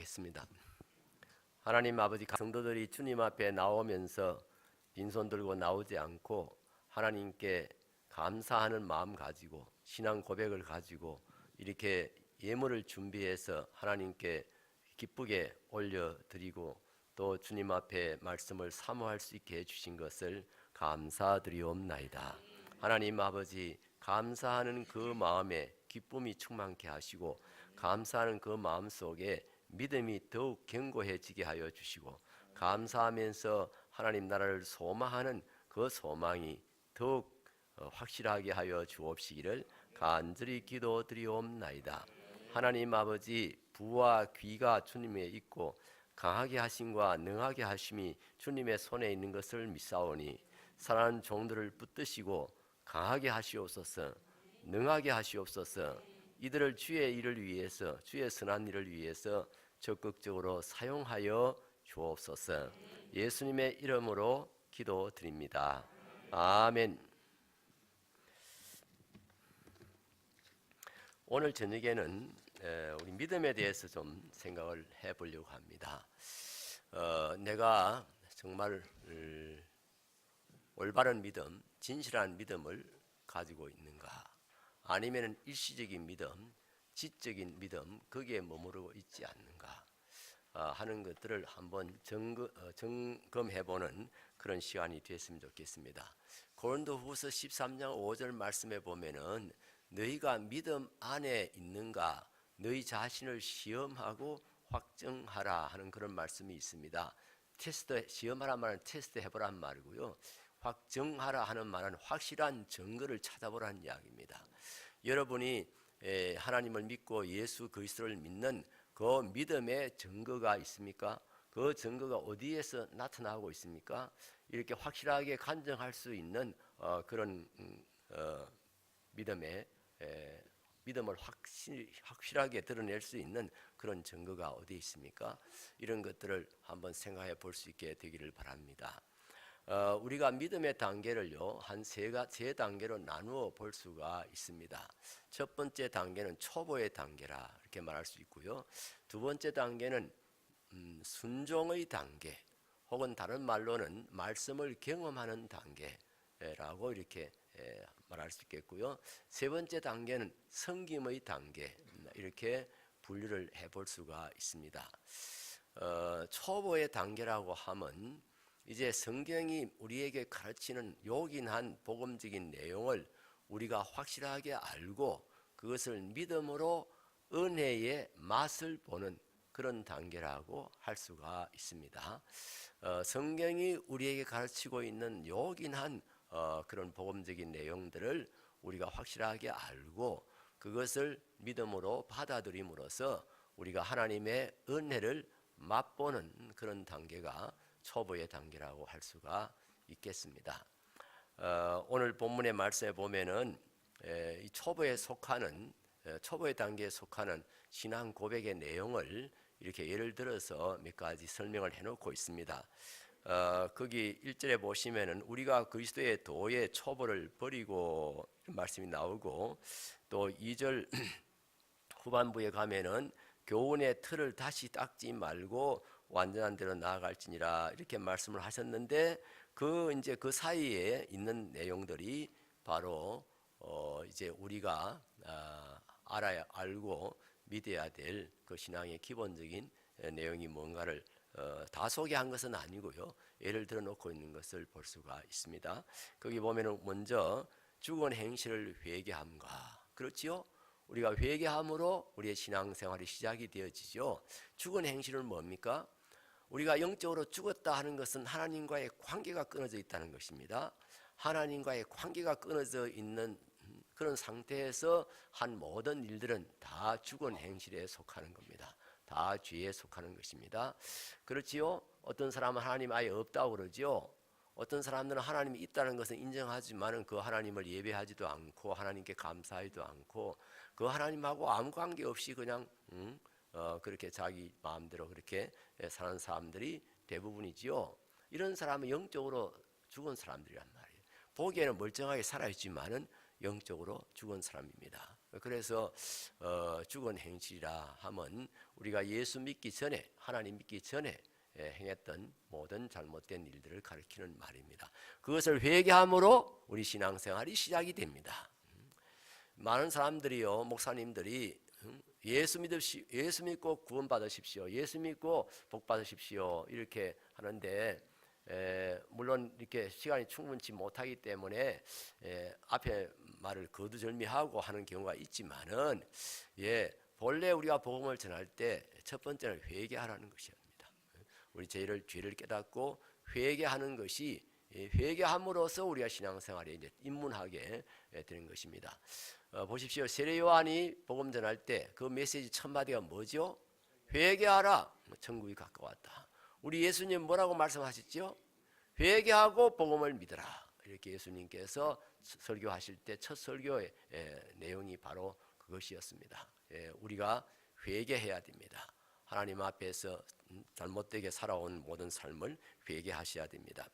기도하겠습니다. 하나님 아버지, 성도들이 주님 앞에 나오면서 빈손 들고 나오지 않고 하나님께 감사하는 마음 가지고 신앙 고백을 가지고 이렇게 예물을 준비해서 하나님께 기쁘게 올려드리고 또 주님 앞에 말씀을 사모할 수 있게 해주신 것을 감사드리옵나이다. 하나님 아버지, 감사하는 그 마음에 기쁨이 충만케 하시고 감사하는 그 마음 속에 믿음이 더욱 견고해지게 하여 주시고 감사하면서 하나님 나라를 소망하는 그 소망이 더욱 확실하게 하여 주옵시기를 간절히 기도드리옵나이다. 하나님 아버지, 부와 귀가 주님에 있고 강하게 하심과 능하게 하심이 주님의 손에 있는 것을 믿사오니 사랑하는 종들을 붙드시고 강하게 하시옵소서, 능하게 하시옵소서. 이들을 주의 일을 위해서, 주의 선한 일을 위해서 적극적으로 사용하여 주옵소서. 예수님의 이름으로 기도드립니다. 아멘. 오늘 저녁에는 우리 믿음에 대해서 좀 생각을 해보려고 합니다. 내가 정말 올바른 믿음, 진실한 믿음을 가지고 있는가? 아니면 일시적인 믿음, 지적인 믿음, 거기에 머무르고 있지 않는가 하는 것들을 한번 점검해보는 그런 시간이 됐으면 좋겠습니다. 고린도후서 13장 5절 말씀에 보면은 너희가 믿음 안에 있는가 너희 자신을 시험하고 확증하라 하는 그런 말씀이 있습니다. 테스트, 시험하라 말은 테스트 해보란 말이고요. 확증하라 하는 말은 확실한 증거를 찾아보라는 이야기입니다. 여러분이 하나님을 믿고 예수 그리스도를 믿는 그 믿음의 증거가 있습니까? 그 증거가 어디에서 나타나고 있습니까? 이렇게 확실하게 간증할 수 있는 그런 믿음을 확실하게 드러낼 수 있는 그런 증거가 어디 있습니까? 이런 것들을 한번 생각해 볼 수 있게 되기를 바랍니다. 우리가 믿음의 단계를요 한 세 단계로 나누어 볼 수가 있습니다. 첫 번째 단계는 초보의 단계라 이렇게 말할 수 있고요. 두 번째 단계는 순종의 단계, 혹은 다른 말로는 말씀을 경험하는 단계라고 이렇게 말할 수 있겠고요. 세 번째 단계는 섬김의 단계, 이렇게 분류를 해볼 수가 있습니다. 초보의 단계라고 하면 이제 성경이 우리에게 가르치는 요긴한 복음적인 내용을 우리가 확실하게 알고 그것을 믿음으로 은혜의 맛을 보는 그런 단계라고 할 수가 있습니다. 성경이 우리에게 가르치고 있는 요긴한 그런 복음적인 내용들을 우리가 확실하게 알고 그것을 믿음으로 받아들임으로써 우리가 하나님의 은혜를 맛보는 그런 단계가 초보의 단계라고 할 수가 있겠습니다. 오늘 본문의 말씀에 보면은 이 초보의 단계에 속하는 신앙 고백의 내용을 이렇게 예를 들어서 몇 가지 설명을 해놓고 있습니다. 거기 1절에 보시면은 우리가 그리스도의 도의 초보를 버리고 이런 말씀이 나오고 또 2절 후반부에 가면은 교훈의 틀을 다시 닦지 말고 완전한 대로 나아갈지니라 이렇게 말씀을 하셨는데 이제 그 사이에 있는 내용들이 바로 이제 우리가 알고 믿어야 될 그 신앙의 기본적인 내용이 뭔가를 다 소개한 것은 아니고요. 예를 들어 놓고 있는 것을 볼 수가 있습니다. 거기 보면은 먼저 죽은 행실을 회개함과, 그렇지요? 우리가 회개함으로 우리의 신앙생활이 시작이 되어지죠. 죽은 행실은 뭡니까? 우리가 영적으로 죽었다 하는 것은 하나님과의 관계가 끊어져 있다는 것입니다. 하나님과의 관계가 끊어져 있는 그런 상태에서 한 모든 일들은 다 죽은 행실에 속하는 겁니다. 다 죄에 속하는 것입니다. 그렇지요? 어떤 사람은 하나님 아예 없다고 그러지요. 어떤 사람들은 하나님이 있다는 것은 인정하지만 그 하나님을 예배하지도 않고 하나님께 감사하지도 않고 그 하나님하고 아무 관계 없이 그냥 그렇게 자기 마음대로 그렇게 사는 사람들이 대부분이지요. 이런 사람은 영적으로 죽은 사람들이란 말이에요. 보기에는 멀쩡하게 살아있지만은 영적으로 죽은 사람입니다. 그래서 죽은 행실이라 하면 우리가 예수 믿기 전에, 하나님 믿기 전에 행했던 모든 잘못된 일들을 가리키는 말입니다. 그것을 회개함으로 우리 신앙생활이 시작이 됩니다. 많은 사람들이요, 목사님들이 예수 믿고 구원 받으십시오, 예수 믿고 복 받으십시오 이렇게 하는데, 물론 이렇게 시간이 충분치 못하기 때문에 앞에 말을 거두절미하고 하는 경우가 있지만은, 본래 우리가 복음을 전할 때 첫 번째는 회개하라는 것입니다. 우리 죄를 깨닫고 회개하는 것이, 회개함으로써 우리가 신앙생활에 이제 입문하게 되는 것입니다. 보십시오. 세례 요한이 복음 전할 때 그 메시지 첫 마디가 뭐죠? 회개하라, 천국이 가까웠다. 우리 예수님 뭐라고 말씀하셨죠? 회개하고 복음을 믿으라. 이렇게 예수님께서 설교하실 때 첫 설교의 내용이 바로 그것이었습니다. 우리가 회개해야 됩니다. 하나님 앞에서 잘못되게 살아온 모든 삶을 회개하셔야 됩니다.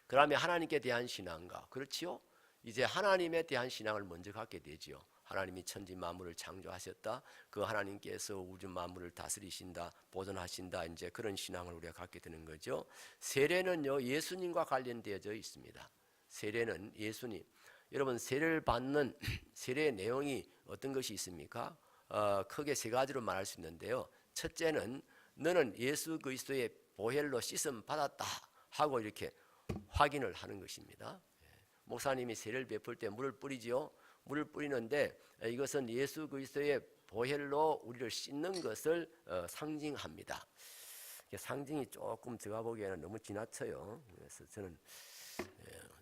그러면 하나님께 대한 신앙과, 그렇지요? 이제 하나님에 대한 신앙을 먼저 갖게 되지요. 하나님이 천지 만물을 창조하셨다, 그 하나님께서 우주 만물을 다스리신다, 보존하신다, 이제 그런 신앙을 우리가 갖게 되는 거죠. 세례는요, 예수님과 관련되어져 있습니다. 세례는 예수님. 여러분, 세례를 받는 세례의 내용이 어떤 것이 있습니까? 크게 세 가지로 말할 수 있는데요. 첫째는 너는 예수 그리스도의 보혈로 씻음 받았다 하고 이렇게 확인을 하는 것입니다. 목사님이 세례를 베풀 때 물을 뿌리지요. 물을 뿌리는데 이것은 예수 그리스도의 보혈로 우리를 씻는 것을 상징합니다. 상징이 조금 제가 보기에는 너무 지나쳐요. 그래서 저는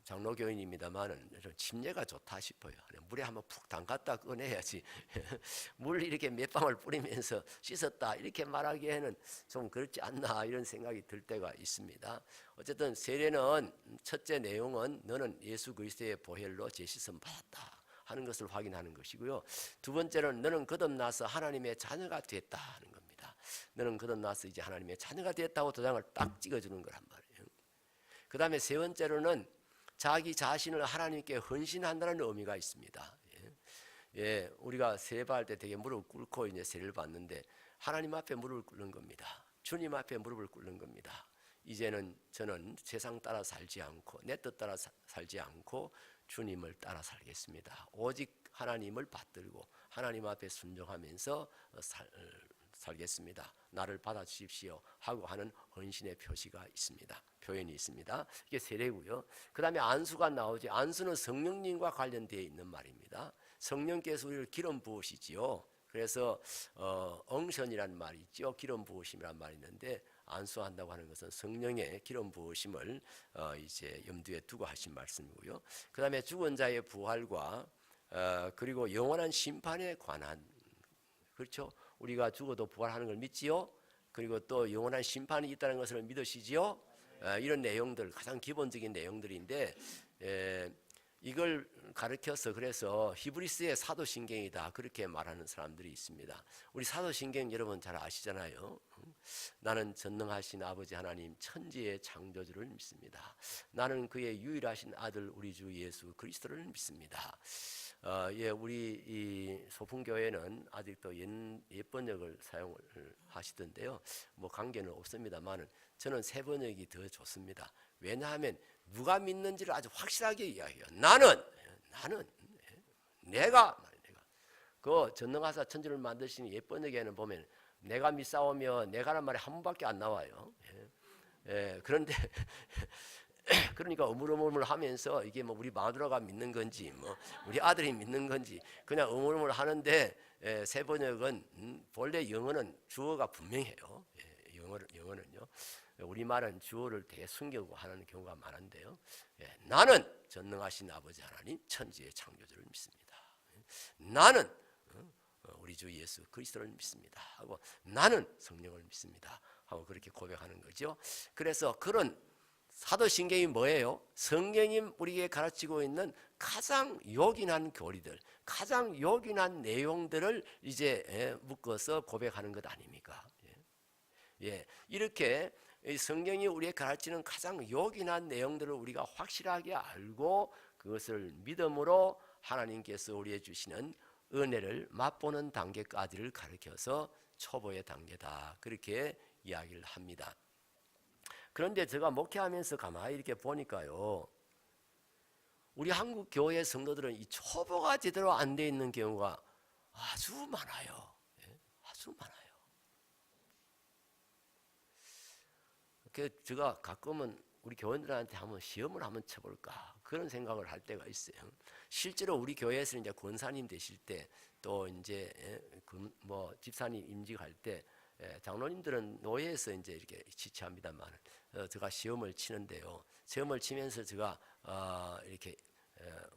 장로교인입니다만은 침례가 좋다 싶어요. 물에 한번 푹 담갔다 꺼내야지. 물 이렇게 몇 방울 뿌리면서 씻었다 이렇게 말하기에는 좀 그렇지 않나, 이런 생각이 들 때가 있습니다. 어쨌든 세례는 첫째 내용은 너는 예수 그리스도의 보혈로 제씻음 받았다 하는 것을 확인하는 것이고요. 두 번째는 너는 거듭나서 하나님의 자녀가 됐다 하는 겁니다. 너는 거듭나서 이제 하나님의 자녀가 됐다고 도장을 딱 찍어주는 거란 말이에요. 그 다음에 세 번째로는 자기 자신을 하나님께 헌신한다는 의미가 있습니다. 우리가 세례받을 때 되게 무릎을 꿇고 이제 세례를 받는데, 하나님 앞에 무릎을 꿇는 겁니다. 주님 앞에 무릎을 꿇는 겁니다. 이제는 저는 세상 따라 살지 않고 내 뜻 따라 살지 않고 주님을 따라 살겠습니다. 오직 하나님을 받들고 하나님 앞에 순종하면서 살겠습니다. 나를 받아주십시오 하고 하는 헌신의 표시가 있습니다. 표현이 있습니다. 이게 세례고요. 그 다음에 안수가 나오지. 안수는 성령님과 관련되어 있는 말입니다. 성령께서 우리를 기름 부으시지요. 그래서 엉션이라는 말이 있죠. 기름 부으심이란 말이 있는데, 안수한다고 하는 것은 성령의 기름 부으심을 이제 염두에 두고 하신 말씀이고요. 그 다음에 죽은 자의 부활과 그리고 영원한 심판에 관한, 그렇죠? 우리가 죽어도 부활하는 걸 믿지요. 그리고 또 영원한 심판이 있다는 것을 믿으시지요. 이런 내용들, 가장 기본적인 내용들인데, 이걸 가르쳐서 그래서 히브리스의 사도신경이다 그렇게 말하는 사람들이 있습니다. 우리 사도신경 여러분 잘 아시잖아요. 나는 전능하신 아버지 하나님 천지의 창조주를 믿습니다. 나는 그의 유일하신 아들 우리 주 예수 그리스도를 믿습니다. 우리 이 소풍교회는 아직도 옛 번역을 사용을 하시던데요. 뭐 관계는 없습니다만은 저는 새 번역이 더 좋습니다. 왜냐하면 누가 믿는지를 아주 확실하게 이야기해요. 내가 그 전능하사 천지를 만드신 옛 번역에는 보면 내가 믿사오며 내가란 말이 한 번밖에 안 나와요. 그런데 그러니까 어물어물 하면서 이게 뭐 우리 마누라가 믿는 건지 뭐 우리 아들이 믿는 건지 그냥 어물어물 하는데, 새 번역은 본래 영어는 주어가 분명해요. 영어는요. 우리말은 주어를 되게 숨기고 하는 경우가 많은데요. 나는 전능하신 아버지 하나님 천지의 창조주를 믿습니다. 나는 우리 주 예수 그리스도를 믿습니다 하고, 나는 성령을 믿습니다 하고 그렇게 고백하는 거죠. 그래서 그런 사도신경이 뭐예요? 성경이 우리에게 가르치고 있는 가장 요긴한 교리들, 가장 요긴한 내용들을 이제 묶어서 고백하는 것 아닙니까? 이렇게 성경이 우리에게 가르치는 가장 요긴한 내용들을 우리가 확실하게 알고 그것을 믿음으로 하나님께서 우리에게 주시는 은혜를 맛보는 단계까지를 가르쳐서 초보의 단계다. 그렇게 이야기를 합니다. 그런데 제가 목회하면서 가만히 이렇게 보니까요, 우리 한국 교회 성도들은 이 초보가 제대로 안 돼 있는 경우가 아주 많아요. 아주 많아요. 제가 가끔은 우리 교인들한테 한번 시험을 한번 쳐볼까 그런 생각을 할 때가 있어요. 실제로 우리 교회에서 이제 권사님 되실 때 또 이제 뭐 집사님 임직할 때 장로님들은 노예에서 이제 이렇게 지체합니다만 제가 시험을 치는데요. 시험을 치면서 제가 이렇게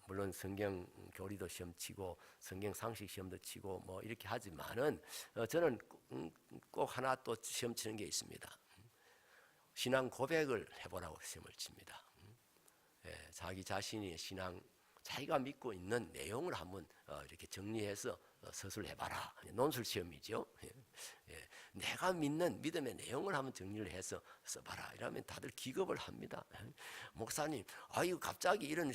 물론 성경 교리도 시험 치고 성경 상식 시험도 치고 뭐 이렇게 하지만은 저는 꼭 하나 또 시험 치는 게 있습니다. 신앙 고백을 해보라고 시험을 칩니다. 자기 자신이 자기가 믿고 있는 내용을 한번 이렇게 정리해서 서술해봐라. 논술 시험이죠. 내가 믿는 믿음의 내용을 한번 정리를 해서 써봐라. 이러면 다들 기겁을 합니다. 목사님, 이거 갑자기 이런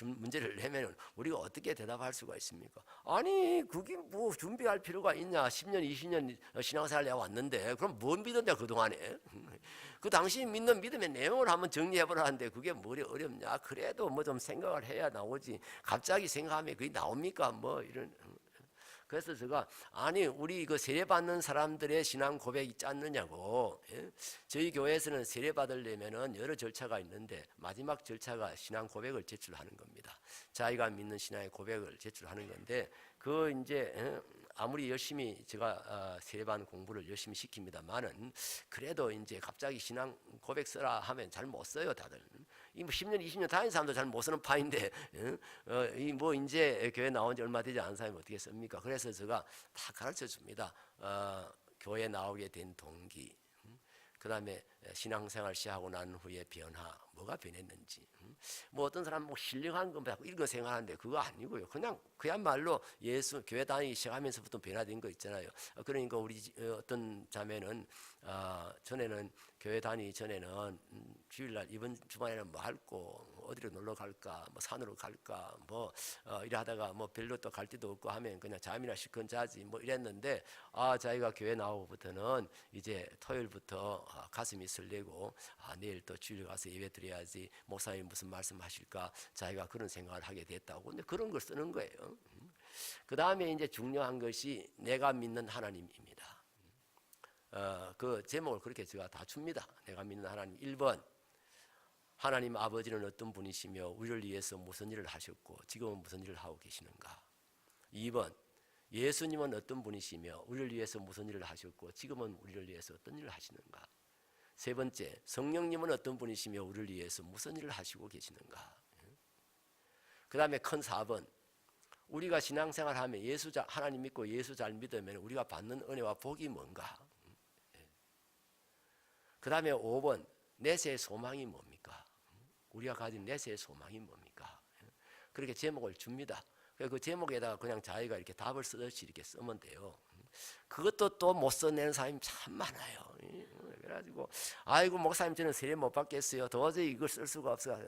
문제를 내면 우리가 어떻게 대답할 수가 있습니까? 아니, 그게 뭐 준비할 필요가 있냐? 10년, 20년 신앙생활 내가 왔는데 그럼 뭘 믿었냐 그동안에? 그 당신이 믿는 믿음의 내용을 한번 정리해보라 하는데 그게 뭐 어렵냐? 그래도 뭐 좀 생각을 해야 나오지. 갑자기 생각하면 그게 나옵니까? 뭐 이런. 그래서 제가 우리 그 세례 받는 사람들의 신앙 고백이 있지 않느냐고. 저희 교회에서는 세례 받으려면은 여러 절차가 있는데 마지막 절차가 신앙 고백을 제출하는 겁니다. 자기가 믿는 신앙의 고백을 제출하는 건데 그 이제 아무리 열심히 제가 세례반 공부를 열심히 시킵니다만은 그래도 이제 갑자기 신앙 고백 써라 하면 잘 못 써요 다들. 이 뭐 10년 20년 다닌 사람도 잘 못 쓰는 파인데 이 뭐 이제 교회 나온 지 얼마 되지 않은 사람이 어떻게 씁니까? 그래서 제가 다 가르쳐 줍니다. 교회 나오게 된 동기, 그 다음에 신앙생활 시작하고 난 후에 변화, 뭐가 변했는지. 뭐 어떤 사람은 뭐 신령한 거 이런 거 생각하는데 그거 아니고요. 그냥 그야말로 예수 교회 다니기 시작하면서부터 변화된 거 있잖아요. 그러니까 우리 어떤 자매는 전에는 교회 다니기 전에는 주일날 이번 주말에는 뭐 할고 어디로 놀러 갈까, 뭐 산으로 갈까, 뭐 이래 하다가 뭐 별로 또 갈 데도 없고 하면 그냥 잠이나 실컷 자지 뭐 이랬는데 자기가 교회 나오고부터는 이제 토요일부터 가슴이 설레고 내일 또 주일 가서 예배 드려야지 목사님 무슨 말씀하실까 자기가 그런 생각을 하게 됐다고. 근데 그런 걸 쓰는 거예요. 그 다음에 이제 중요한 것이 내가 믿는 하나님입니다. 그 제목을 그렇게 제가 다 줍니다. 내가 믿는 하나님. 1번 하나님 아버지는 어떤 분이시며 우리를 위해서 무슨 일을 하셨고 지금은 무슨 일을 하고 계시는가. 2번 예수님은 어떤 분이시며 우리를 위해서 무슨 일을 하셨고 지금은 우리를 위해서 어떤 일을 하시는가. 세 번째, 성령님은 어떤 분이시며 우리를 위해서 무슨 일을 하시고 계시는가. 그 다음에 큰 4번, 우리가 신앙생활하면 하나님 믿고 예수 잘 믿으면 우리가 받는 은혜와 복이 뭔가. 그 다음에 5번, 내세의 소망이 뭡니까? 우리가 가진 내세의 소망이 뭡니까? 그렇게 제목을 줍니다. 그 제목에다가 그냥 자기가 이렇게 답을 쓰듯이 이렇게 쓰면 돼요. 그것도 또 못 써내는 사람이 참 많아요. 그래가지고 아이고 목사님 저는 세례 못 받겠어요. 도저히 이걸 쓸 수가 없어요.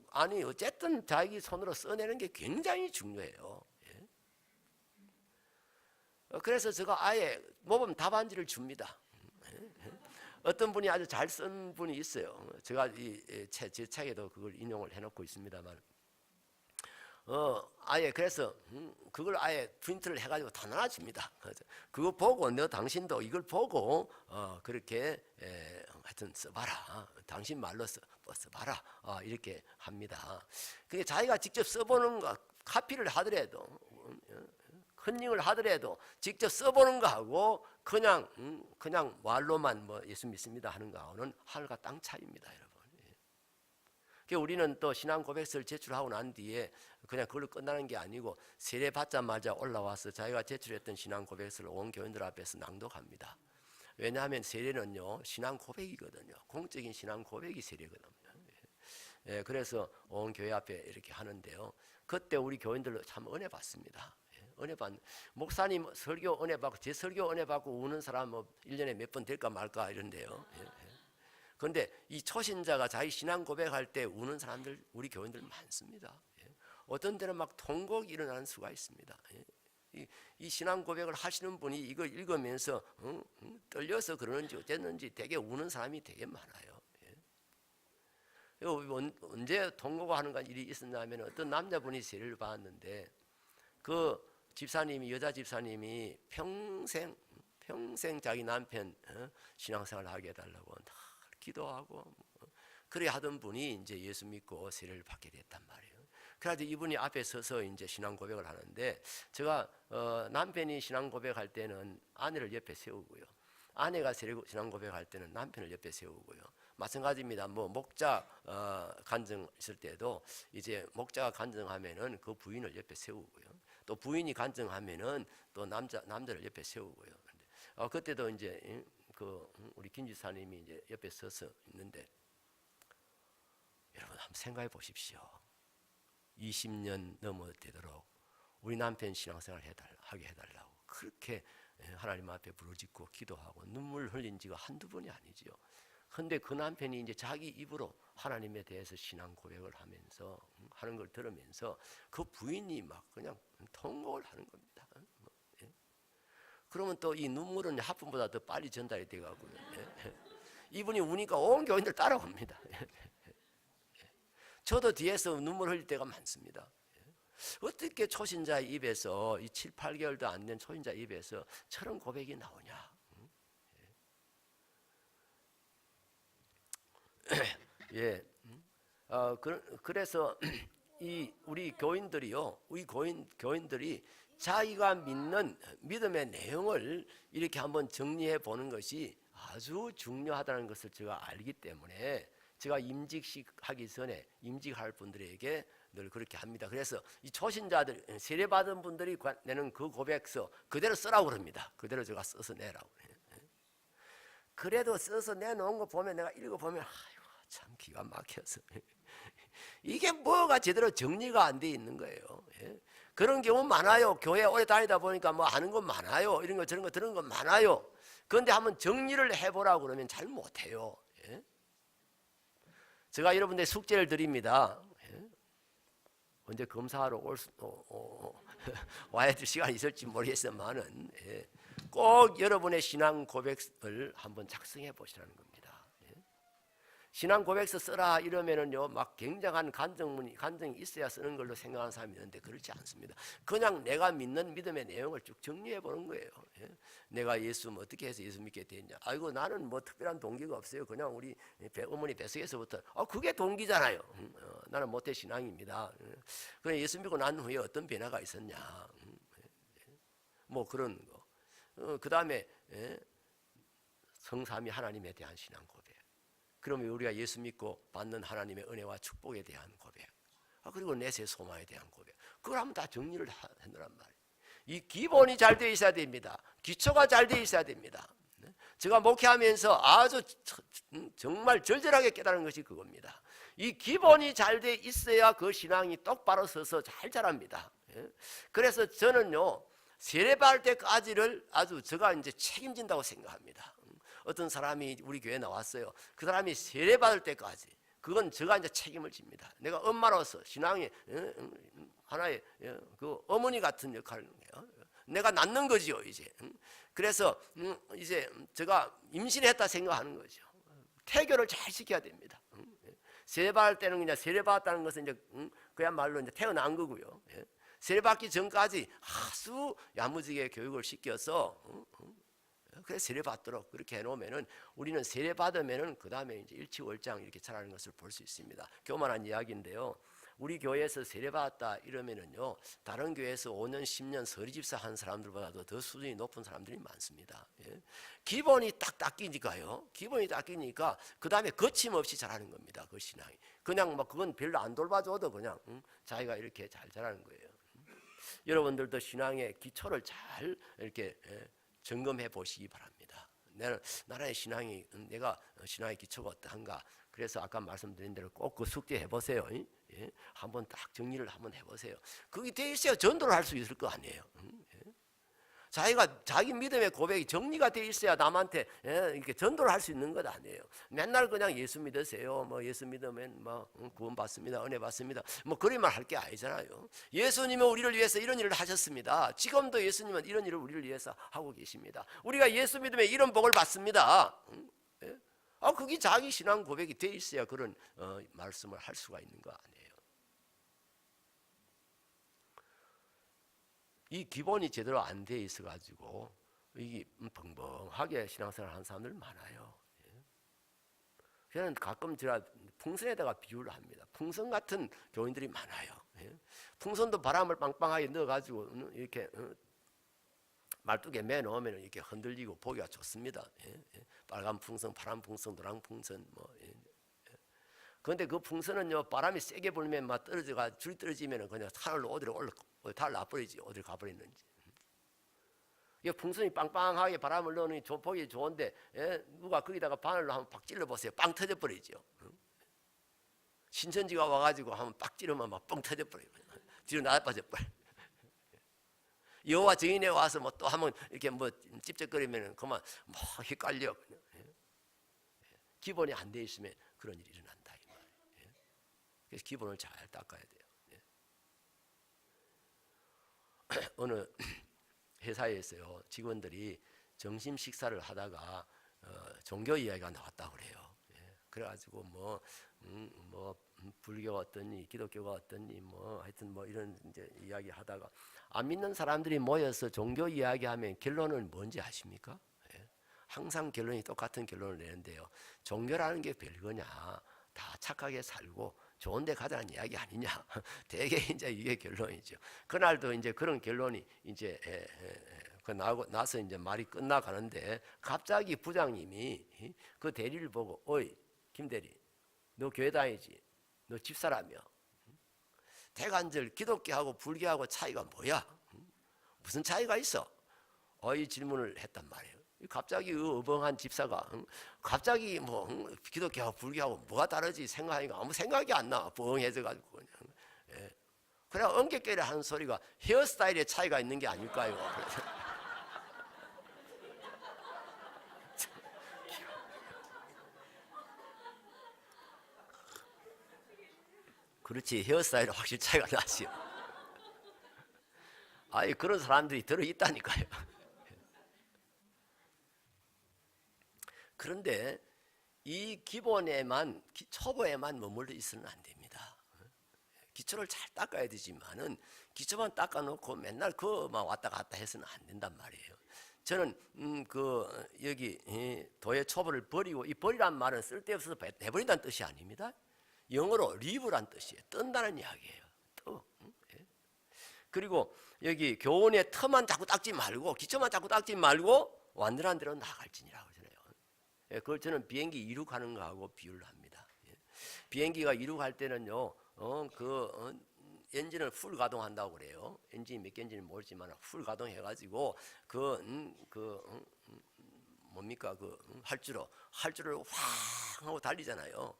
아니 어쨌든 자기 손으로 써내는 게 굉장히 중요해요. 그래서 제가 아예 모범 답안지를 줍니다. 어떤 분이 아주 잘 쓴 분이 있어요. 제가 제 책에도 그걸 인용을 해놓고 있습니다만 아예 그래서 그걸 아예 프린트를 해가지고 다 나눠줍니다. 그거 보고 너 당신도 이걸 보고 그렇게 하여튼 써봐라. 당신 말로 써봐라. 이렇게 합니다. 그게 자기가 직접 써보는 거 카피를 하더라도 컨닝을 하더라도 직접 써보는 거하고 그냥 말로만 뭐 예수 믿습니다 하는 거하고는 하늘과 땅 차이입니다, 여러분. 우리는 또 신앙 고백서를 제출하고 난 뒤에 그냥 그걸로 끝나는 게 아니고 세례 받자마자 올라와서 자기가 제출했던 신앙 고백서를 온 교인들 앞에서 낭독합니다. 왜냐하면 세례는요 신앙 고백이거든요. 공적인 신앙 고백이 세례거든요. 그래서 온 교회 앞에 이렇게 하는데요. 그때 우리 교인들로 참 은혜 받습니다. 은혜 받는 목사님 설교 은혜 받고 제 설교 은혜 받고 우는 사람 뭐 1년에 몇 번 될까 말까 이런데요. 그런데 이 초신자가 자기 신앙 고백할 때 우는 사람들 우리 교인들 많습니다. 어떤 때는 막 통곡이 일어나는 수가 있습니다. 이 신앙 고백을 하시는 분이 이걸 읽으면서 떨려서 그러는지 어쨌는지 되게 우는 사람이 되게 많아요. 언제 통곡하고 하는 일이 있었냐면 어떤 남자분이 세례를 받았는데 그 집사님이 여자 집사님이 평생 자기 남편 신앙생활 하게 해달라고 기도하고 그래 하던 분이 이제 예수 믿고 세례를 받게 됐단 말이에요. 그래서 이분이 앞에 서서 이제 신앙 고백을 하는데 제가 남편이 신앙 고백할 때는 아내를 옆에 세우고요. 아내가 신앙 고백할 때는 남편을 옆에 세우고요. 마찬가지입니다. 뭐 목자 간증 있을 때도 이제 목자가 간증하면은 그 부인을 옆에 세우고요. 또 부인이 간증하면은 또 남자를 옆에 세우고요. 그때도 이제 그 우리 김 지사님이 이제 옆에 서서 있는데 여러분 한번 생각해 보십시오. 20년 넘어되도록 우리 남편 신앙생활 하게 해달라고 그렇게 하나님 앞에 부르짖고 기도하고 눈물 흘린 지가 한두 번이 아니지요. 그런데 그 남편이 이제 자기 입으로 하나님에 대해서 신앙 고백을 하면서 하는 걸 들으면서 그 부인이 막 그냥 통곡을 하는 겁니다. 그러면 또 이 눈물은 하품보다 더 빨리 전달이 돼가고요. 이분이 우니까 온 교인들 따라옵니다. 저도 뒤에서 눈물 흘릴 때가 많습니다. 어떻게 초신자의 입에서 이 7, 8개월도 안 된 초신자 입에서 저런 고백이 나오냐. 예. 그래서 우리 교인들이요, 우리 교인들이 자기가 믿는 믿음의 내용을 이렇게 한번 정리해 보는 것이 아주 중요하다는 것을 제가 알기 때문에 제가 임직식 하기 전에 임직할 분들에게 늘 그렇게 합니다. 그래서 이 초신자들 세례받은 분들이 내는 그 고백서 그대로 쓰라고 그럽니다. 그대로 제가 써서 내라고. 그래도 써서 내놓은 거 보면 내가 읽어보면 아이고 참 기가 막혀서 이게 뭐가 제대로 정리가 안 돼 있는 거예요. 그런 경우 많아요. 교회 오래 다니다 보니까 뭐 아는 건 많아요. 이런 거 저런 거 들은 건 많아요. 그런데 한번 정리를 해보라고 그러면 잘 못해요. 제가 여러분들 숙제를 드립니다. 언제 검사하러 와야 될 시간이 있을지 모르겠지만은 꼭 여러분의 신앙 고백을 한번 작성해 보시라는 겁니다. 신앙 고백서 써라 이러면은요 막 굉장한 간증이 있어야 쓰는 걸로 생각하는 사람이 있는데 그렇지 않습니다. 그냥 내가 믿는 믿음의 내용을 쭉 정리해 보는 거예요. 내가 예수 어떻게 해서 예수 믿게 됐냐? 아이고 나는 뭐 특별한 동기가 없어요. 그냥 우리 어머니 뱃속에서부터 그게 동기잖아요. 나는 모태 신앙입니다. 그래 예수 믿고 난 후에 어떤 변화가 있었냐? 뭐 그런 거. 그 다음에 성삼위 하나님에 대한 신앙 고백. 그러면 우리가 예수 믿고 받는 하나님의 은혜와 축복에 대한 고백, 그리고 내세 소망에 대한 고백, 그걸 한번 다 정리를 해놓으란 말이에요. 이 기본이 잘 되어 있어야 됩니다. 기초가 잘 되어 있어야 됩니다. 제가 목회하면서 아주 정말 절절하게 깨달은 것이 그겁니다. 이 기본이 잘 되어 있어야 그 신앙이 똑바로 서서 잘 자랍니다. 그래서 저는요 세례받을 때까지를 아주 제가 이제 책임진다고 생각합니다. 어떤 사람이 우리 교회에 나왔어요. 그 사람이 세례받을 때까지 그건 제가 이제 책임을 집니다. 내가 엄마로서 신앙의 하나의 그 어머니 같은 역할을 해요. 내가 낳는 거지요 이제. 그래서 이제 제가 임신했다 생각하는 거죠. 태교를 잘 시켜야 됩니다. 세례받을 때는 그냥 세례받았다는 것은 이제 그야말로 이제 태어난 거고요. 세례받기 전까지 아주 야무지게 교육을 시켜서 그래서 세례받도록 그렇게 해놓으면은 우리는 세례받으면은 그 다음에 이제 일치월장 이렇게 자라는 것을 볼 수 있습니다. 교만한 이야기인데요. 우리 교회에서 세례받았다 이러면은요 다른 교회에서 5년 10년 서리집사 한 사람들보다도 더 수준이 높은 사람들이 많습니다. 기본이 딱 닦이니까요. 기본이 닦이니까 그 다음에 거침없이 자라는 겁니다. 그 신앙이 그냥 막 그건 별로 안 돌봐줘도 그냥 자기가 이렇게 잘 자라는 거예요. 여러분들도 신앙의 기초를 잘 이렇게 점검해 보시기 바랍니다. 나라의 신앙이 내가 신앙의 기초가 어떠한가. 그래서 아까 말씀드린 대로 꼭 그 숙제 해보세요. 한번 딱 정리를 한번 해보세요. 그게 돼 있어야 전도를 할 수 있을 거 아니에요. 자기가 자기 믿음의 고백이 정리가 돼 있어야 남한테 이렇게 전도를 할 수 있는 것 아니에요. 맨날 그냥 예수 믿으세요. 뭐 예수 믿으면 뭐 구원 받습니다. 은혜 받습니다. 뭐 그런 말 할 게 아니잖아요. 예수님은 우리를 위해서 이런 일을 하셨습니다. 지금도 예수님은 이런 일을 우리를 위해서 하고 계십니다. 우리가 예수 믿으면 이런 복을 받습니다. 그게 자기 신앙 고백이 돼 있어야 그런 말씀을 할 수가 있는 거 아니에요. 이 기본이 제대로 안 돼 있어 가지고 이게 벙벙하게 신앙생활 하는 사람들 많아요. 저는 가끔 제가 풍선에다가 비유를 합니다. 풍선 같은 교인들이 많아요. 풍선도 바람을 빵빵하게 넣어 가지고 이렇게 말뚝에 매 넣으면 이렇게 흔들리고 보기가 좋습니다. 빨간 풍선, 파란 풍선, 노란 풍선 그런데 그 풍선은요, 바람이 세게 불면 막 떨어져가 줄이 떨어지면 그냥 하늘로 어디로 달 나버리지, 어디로 가버리는지. 이 풍선이 빵빵하게 바람을 넣으니 보기 좋은데 누가 거기다가 바늘로 한번 팍 찔러 보세요. 빵 터져 버리죠. 신천지가 와가지고 한번 빡 찌르면 막 뻥 터져 버려요. 뒤로 나빠져 버려. 여호와 증인에 와서 뭐 또 한번 이렇게 뭐 찝쩍거리면 그만 뭐 헷갈려. 기본이 안 돼 있으면 그런 일이 일어난다 이 말이에요. 그래서 기본을 잘 닦아야 돼요. 어느 회사에서요, 직원들이 점심 식사를 하다가 종교 이야기가 나왔다고 그래요. 그래가지고 뭐 불교가 어떠니 기독교가 어떠니 뭐 하여튼 뭐 이런 이제 이야기 하다가 안 믿는 사람들이 모여서 종교 이야기하면 결론은 뭔지 아십니까? 항상 결론이 똑같은 결론을 내는데요. 종교라는 게 별거냐? 다 착하게 살고 좋은 데 가자는 이야기 아니냐? 대개 이제 이게 결론이죠. 그날도 이제 그런 결론이 이제 그 나서 이제 말이 끝나가는데 갑자기 부장님이 그 대리를 보고 어이 김 대리 너 교회 다니지? 너 집사라며? 대간절 기독교하고 불교하고 차이가 뭐야? 무슨 차이가 있어? 이 질문을 했단 말이에요. 갑자기 어벙한 집사가 갑자기 뭐 기독교하고 불교하고 뭐가 다르지 생각하니까 아무 생각이 안 나. 뻥해져 가지고 그냥. 그래 엉겹결에 하는 소리가 헤어스타일의 차이가 있는 게 아닐까요? 그렇지 헤어스타일은 확실히 차이가 나지. 그런 사람들이 들어있다니까요. 그런데 이 기본에만 초보에만 머물러 있으면 안 됩니다. 기초를 잘 닦아야 되지만은 기초만 닦아놓고 맨날 그만 왔다 갔다 해서는 안 된단 말이에요. 저는 여기 도의 초보를 버리고 이 버리란 말은 쓸데없어서 내버린다는 뜻이 아닙니다. 영어로 리브란 뜻이에요. 뜬다는 이야기예요. 떠. 그리고 여기 교훈의 터만 자꾸 닦지 말고 기초만 자꾸 닦지 말고 완전한 대로 나갈지니라고 그러잖아요. 그걸 저는 비행기 이륙하는 거하고 비유를 합니다. 비행기가 이륙할 때는요, 엔진을 풀 가동한다고 그래요. 엔진이 몇 개인지는 모르지만 풀 가동해가지고 뭡니까 활주를 확 하고 달리잖아요.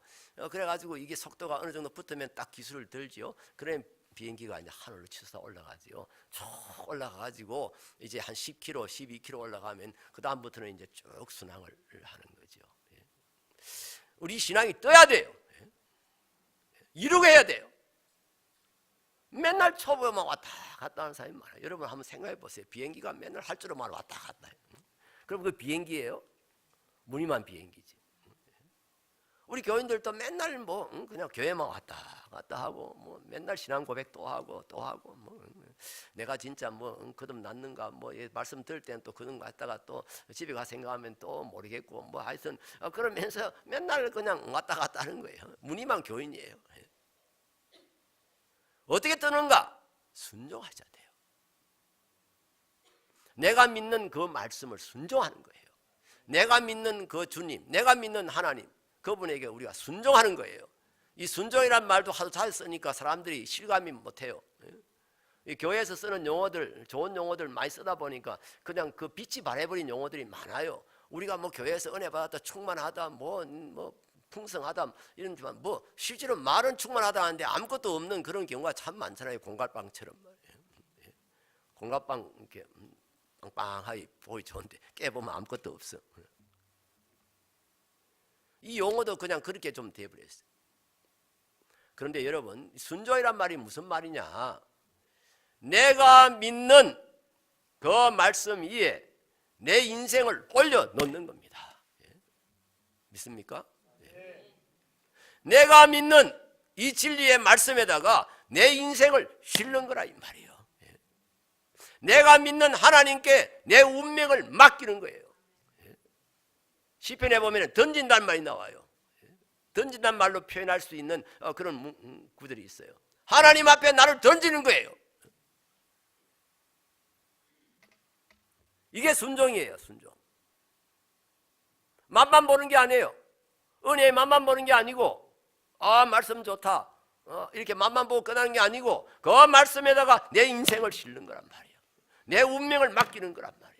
그래가지고 이게 속도가 어느 정도 붙으면 딱 기술을 들지요. 그러면 비행기가 이제 하늘로 치솟아 올라가지요. 쭉 올라가가지고 이제 한 10km, 12km 올라가면 그 다음부터는 이제 쭉 순항을 하는 거죠. 우리 신앙이 떠야 돼요. 이루게 돼요. 맨날 초보만 왔다 갔다 하는 사람이 많아요. 여러분 한번 생각해 보세요. 비행기가 맨날 활주로만 왔다 갔다 해요. 그럼 그 비행기예요? 무늬만 비행기지. 우리 교인들도 맨날 뭐 그냥 교회만 왔다 갔다 하고 뭐 맨날 신앙 고백 또 하고 뭐 내가 진짜 뭐 거듭 났는가 뭐 말씀 들을 때는 또 그런 거 했다가 또 집에 가 생각하면 또 모르겠고 뭐 하여튼 그러면서 맨날 그냥 왔다 갔다 하는 거예요. 무늬만 교인이에요. 어떻게 뜨는가? 순종하셔야 돼요. 내가 믿는 그 말씀을 순종하는 거예요. 내가 믿는 그 주님, 내가 믿는 하나님, 그분에게 우리가 순종하는 거예요. 이 순종이란 말도 하도 잘 쓰니까 사람들이 실감이 못해요. 이 교회에서 쓰는 용어들, 좋은 용어들 많이 쓰다 보니까 그냥 그 빛이 반해버린 용어들이 많아요. 우리가 뭐 교회에서 은혜 받았다, 충만하다, 뭐 풍성하다 이런지만 뭐 실제로 말은 충만하다 하는데 아무것도 없는 그런 경우가 참 많잖아요. 공갈빵처럼 말이에요. 공갈빵 이렇게 빵빵하게 보기 좋은데 깨보면 아무것도 없어. 이 용어도 그냥 그렇게 좀 돼버렸어요. 그런데 여러분, 순종이란 말이 무슨 말이냐? 내가 믿는 그 말씀 위에 내 인생을 올려놓는 겁니다. 믿습니까? 내가 믿는 이 진리의 말씀에다가 내 인생을 실는 거라 이 말이에요. 내가 믿는 하나님께 내 운명을 맡기는 거예요. 시편에 보면 던진다는 말이 나와요. 던진다는 말로 표현할 수 있는 그런 구절이 있어요. 하나님 앞에 나를 던지는 거예요. 이게 순종이에요. 순종. 맛만 보는 게 아니에요. 은혜의 맛만 보는 게 아니고, 아 말씀 좋다, 이렇게 맛만 보고 끝나는 게 아니고 그 말씀에다가 내 인생을 실는 거란 말이에요. 내 운명을 맡기는 거란 말이에요.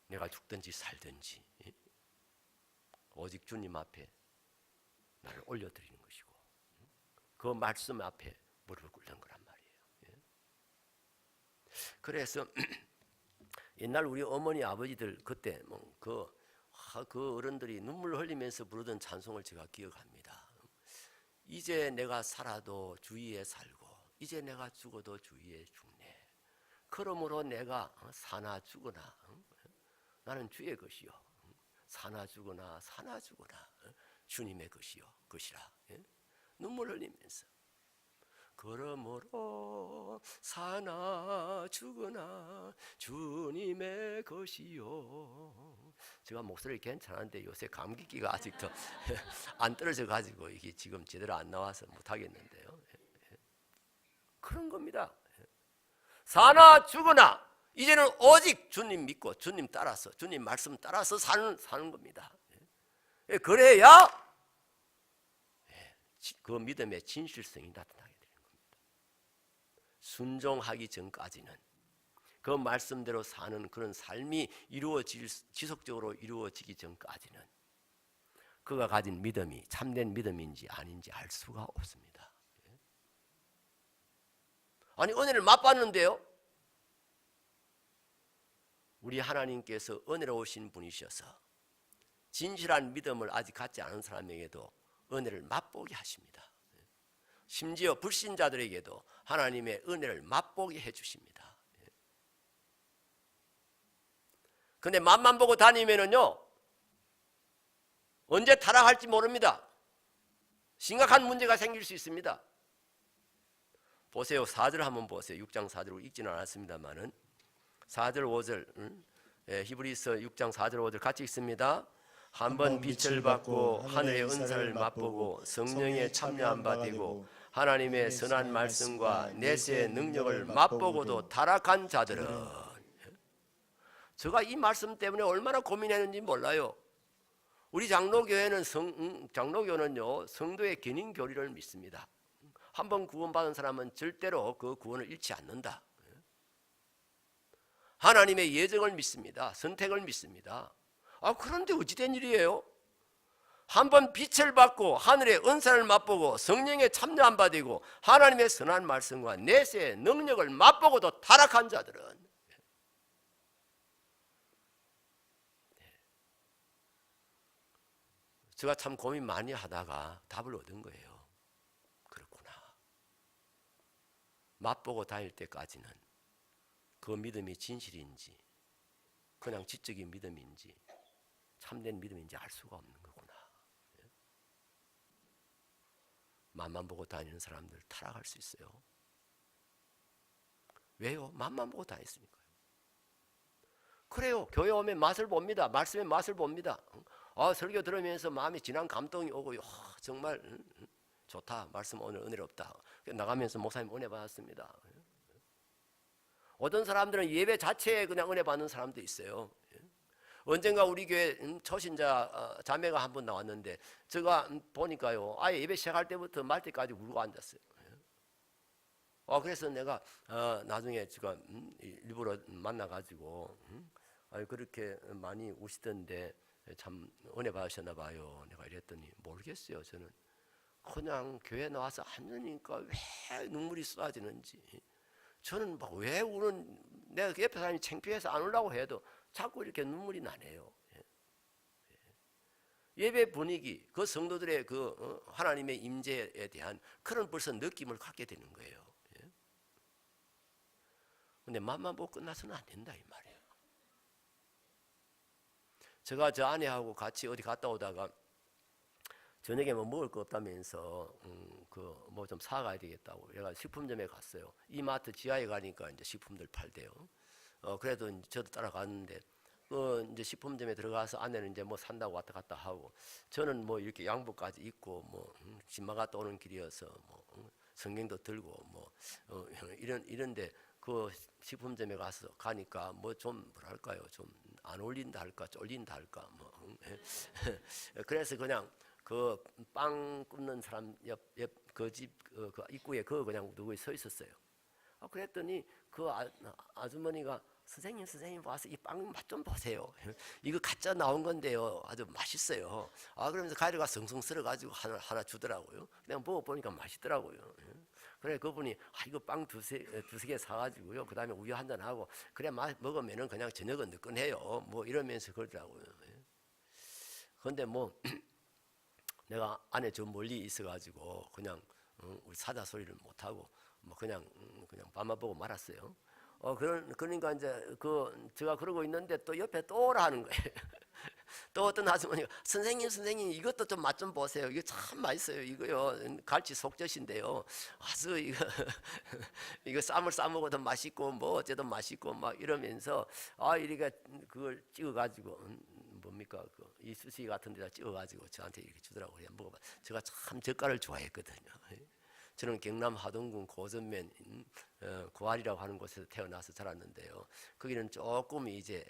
내가 죽든지 살든지 오직 주님 앞에 나를 올려드리는 것이고 그 말씀 앞에 무릎을 꿇는 거란 말이에요. 그래서 옛날 우리 어머니 아버지들 그때 그 어른들이 눈물 흘리면서 부르던 찬송을 제가 기억합니다. 이제 내가 살아도 주위에 살고 이제 내가 죽어도 주위에 죽네. 그러므로 내가 사나 죽으나 나는 주의 것이요 사나 죽으나 주님의 것이라. 눈물 흘리면서 그러므로 사나 죽으나 주님의 것이요. 제가 목소리 괜찮은데 요새 감기기가 아직도 안 떨어져 가지고 이게 지금 제대로 안 나와서 못 하겠는데요. 그런 겁니다. 사나 죽으나 이제는 오직 주님 믿고 주님 따라서 주님 말씀 따라서 사는 겁니다. 그래야 그 믿음의 진실성이 나타나게 되는 겁니다. 순종하기 전까지는 그 말씀대로 사는 그런 삶이 지속적으로 이루어지기 전까지는 그가 가진 믿음이 참된 믿음인지 아닌지 알 수가 없습니다. 아니 은혜를 맛봤는데요. 우리 하나님께서 은혜로우신 분이셔서 진실한 믿음을 아직 갖지 않은 사람에게도 은혜를 맛보게 하십니다. 심지어 불신자들에게도 하나님의 은혜를 맛보게 해주십니다. 그런데 맛만 보고 다니면은요 언제 타락할지 모릅니다. 심각한 문제가 생길 수 있습니다. 보세요. 4절 한번 보세요. 6장 4절 읽지는 않았습니다만은 4절 5절 히브리서 6장 4절 5절 같이 읽습니다. 한번 빛을 받고 하늘의 은사를 맛보고 성령에 참여한 바 되고 하나님의 선한 말씀과 내세의 능력을 맛보고도 타락한 자들은 제가 이 말씀 때문에 얼마나 고민했는지 몰라요. 우리 장로교는요 성도의 견인 교리를 믿습니다. 한번 구원받은 사람은 절대로 그 구원을 잃지 않는다. 하나님의 예정을 믿습니다. 선택을 믿습니다. 그런데 어찌된 일이에요? 한번 빛을 받고 하늘의 은사를 맛보고 성령에 참여한 바 되고 하나님의 선한 말씀과 내세의 능력을 맛보고도 타락한 자들은 제가 참 고민 많이 하다가 답을 얻은 거예요. 그렇구나. 맛보고 다닐 때까지는 그 믿음이 진실인지 그냥 지적인 믿음인지 참된 믿음인지 알 수가 없는 거구나. 맛만 보고 다니는 사람들 타락할 수 있어요. 왜요? 맛만 보고 다녔으니까요. 그래요. 교회 오면 맛을 봅니다. 말씀의 맛을 봅니다. 설교 들으면서 마음에 진한 감동이 오고 정말 좋다. 말씀 오늘 은혜롭다. 나가면서 목사님 은혜 받았습니다. 어떤 사람들은 예배 자체에 그냥 은혜 받는 사람도 있어요. 언젠가 우리 교회 초신자 자매가 한 분 나왔는데 제가 보니까요 아예 예배 시작할 때부터 말 때까지 울고 앉았어요. 그래서 내가 나중에 제가 일부러 만나가지고 그렇게 많이 우시던데 참 은혜 받으셨나 봐요. 내가 이랬더니 모르겠어요. 저는 그냥 교회 나와서 앉으니까 왜 눈물이 쏟아지는지 저는 막 왜 우는, 내가 그 옆에 사람이 창피해서 안 울라고 해도 자꾸 이렇게 눈물이 나네요. 예배 분위기, 그 성도들의 그 하나님의 임재에 대한 그런 벌써 느낌을 갖게 되는 거예요. 근데 맘만 보고 끝나서는 안 된다 이 말이에요. 제가 저 아내하고 같이 어디 갔다 오다가 저녁에 뭐 먹을 거 없다면서 그 뭐 좀 사가야 되겠다고 얘가 식품점에 갔어요. 이마트 지하에 가니까 이제 식품들 팔대요. 그래도 이제 저도 따라갔는데 그 이제 식품점에 들어가서 아내는 이제 뭐 산다고 왔다 갔다 하고 저는 뭐 이렇게 양복까지 입고 뭐 집만 갔다 오는 길이어서 뭐 성경도 들고 뭐 이런데 그 식품점에 가서 가니까 뭐 좀 뭐랄까요, 좀 안 어울린다 할까 쫄린다 할까 뭐 그래서 그냥 그 빵 굽는 사람 옆 그 집 그 입구에 그 그냥 누구 서 있었어요. 그랬더니 그 아주머니가 선생님 와서 이 빵 맛 좀 보세요. 이거 가짜 나온 건데요. 아주 맛있어요. 그러면서 가져가 성성 썰어 가지고 하나 주더라고요. 내가 먹어보니까 맛있더라고요. 그래 그분이 이거 빵 두세 개 사가지고요. 그 다음에 우유 한잔 하고 그래 먹으면은 그냥 저녁은 늦건해요. 뭐 이러면서 그러더라고요. 그런데 뭐 내가 안에 저 멀리 있어가지고 그냥 우리 사자 소리를 못 하고 뭐 그냥 밥만 보고 말았어요. 그러니까 이제 제가 그러고 있는데 또 옆에 또 오라 하는 거예요. 또 어떤 아주머니가 선생님 이것도 좀 맛 좀 보세요. 이거 참 맛있어요. 이거요 갈치 속젓인데요. 아주 이거 쌈을 싸먹어도 맛있고 뭐 어째도 맛있고 막 이러면서 이리가 그걸 찍어가지고 뭡니까 이 수시 같은 데다 찍어가지고 저한테 이렇게 주더라고요. 먹어봐. 제가 참 젓갈을 좋아했거든요. 저는 경남 하동군 고전면 고알이라고 하는 곳에서 태어나서 자랐는데요. 거기는 조금 이제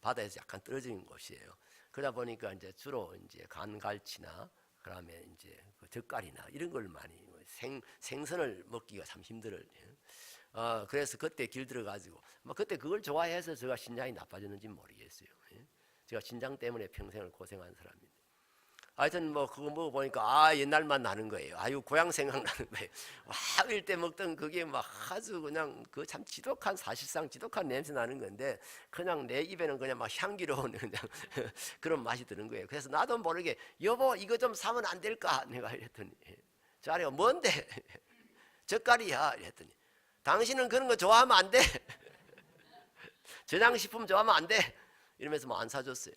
바다에서 약간 떨어진 곳이에요. 그러다 보니까 이제 주로 이제 간갈치나 그다음에 이제 그 젓갈이나 이런 걸 많이 생선을 먹기가 참 힘들어요. 그래서 그때 길들어가지고 그때 그걸 좋아해서 제가 신장이 나빠졌는지 모르겠어요. 제가 신장 때문에 평생을 고생한 사람인데. 하여튼 뭐 그거 먹어보니까 옛날만 나는 거예요. 고향 생각나는 거예요. 어릴 때 먹던 그게 막 아주 그냥 그 참 사실상 지독한 냄새 나는 건데 그냥 내 입에는 그냥 막 향기로운 그냥 그런 맛이 드는 거예요. 그래서 나도 모르게 여보 이거 좀 사면 안 될까? 내가 이랬더니 저 아내가 뭔데? 젓갈이야. 이랬더니 당신은 그런 거 좋아하면 안 돼. 저장식품 좋아하면 안 돼. 이러면서 뭐 안 사줬어요.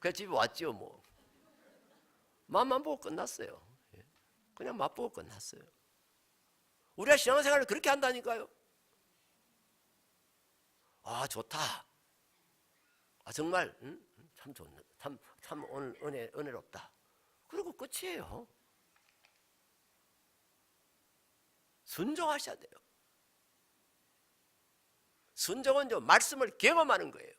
그 집에 왔죠 뭐. 맛만 보고 끝났어요. 그냥 맛보고 끝났어요. 우리가 신앙생활을 그렇게 한다니까요. 좋다. 정말 참 좋네. 참 오늘 은혜롭다. 그리고 끝이에요. 순종하셔야 돼요. 순종은 말씀을 경험하는 거예요.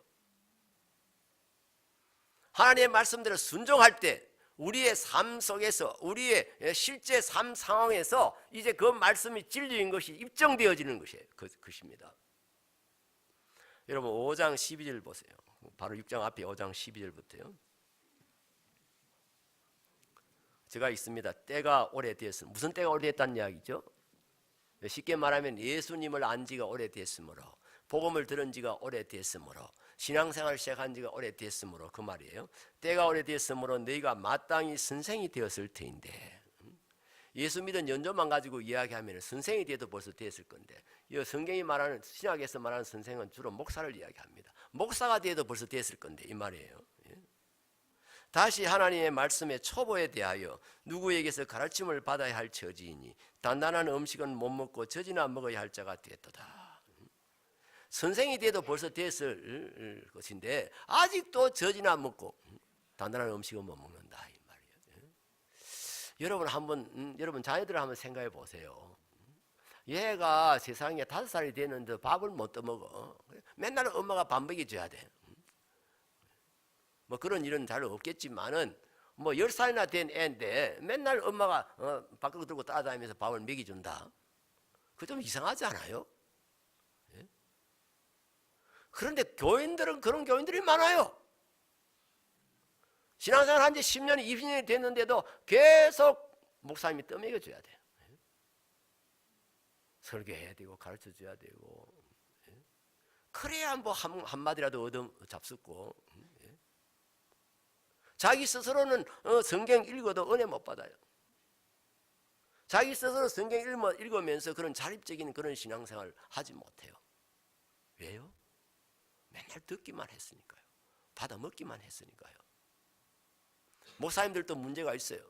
하나님의 말씀대로 순종할 때 우리의 삶 속에서 우리의 실제 삶 상황에서 이제 그 말씀이 진리인 것이 입증되어지는 것입니다. 여러분 5장 12절 보세요. 바로 6장 앞에 5장 12절부터요. 제가 있습니다. 때가 오래되었으므로. 무슨 때가 오래됐다는 이야기죠? 쉽게 말하면 예수님을 안 지가 오래됐으므로 복음을 들은 지가 오래됐으므로 신앙생활을 시작한 지가 오래됐으므로 그 말이에요. 때가 오래됐으므로 너희가 마땅히 선생이 되었을 터인데 예수 믿은 연조만 가지고 이야기하면 선생이 돼도 벌써 됐을 건데 이 성경이 말하는 신약에서 말하는 선생은 주로 목사를 이야기합니다. 목사가 돼도 벌써 됐을 건데 이 말이에요. 다시 하나님의 말씀의 초보에 대하여 누구에게서 가르침을 받아야 할 처지이니 단단한 음식은 못 먹고 젖이나 먹어야 할 자가 되었도다. 선생이 돼도 벌써 됐을 것인데 아직도 젖이나 먹고 단단한 음식은 못 먹는다 이 말이에요. 여러분 자녀들을 한번 생각해 보세요. 얘가 세상에 5살이 됐는데 밥을 못 떠먹어. 맨날 엄마가 밥 먹여줘야 돼. 뭐 그런 일은 잘 없겠지만은 뭐 10살이나 된 애인데 맨날 엄마가 밖으로 들고 따라다니면서 밥을 먹여준다. 그거 좀 이상하지 않아요? 예? 그런데 교인들은 그런 교인들이 많아요. 신앙생활 한 지 10년이 20년이 됐는데도 계속 목사님이 떠먹여 줘야 돼요. 설교해야 되고 가르쳐 줘야 되고, 그래야 뭐 한마디라도 얻어 잡숫고. 자기 스스로는 성경 읽어도 은혜 못 받아요. 자기 스스로 성경 읽으면서 그런 자립적인 그런 신앙생활을 하지 못해요. 왜요? 맨날 듣기만 했으니까요. 받아 먹기만 했으니까요. 목사님들도 문제가 있어요.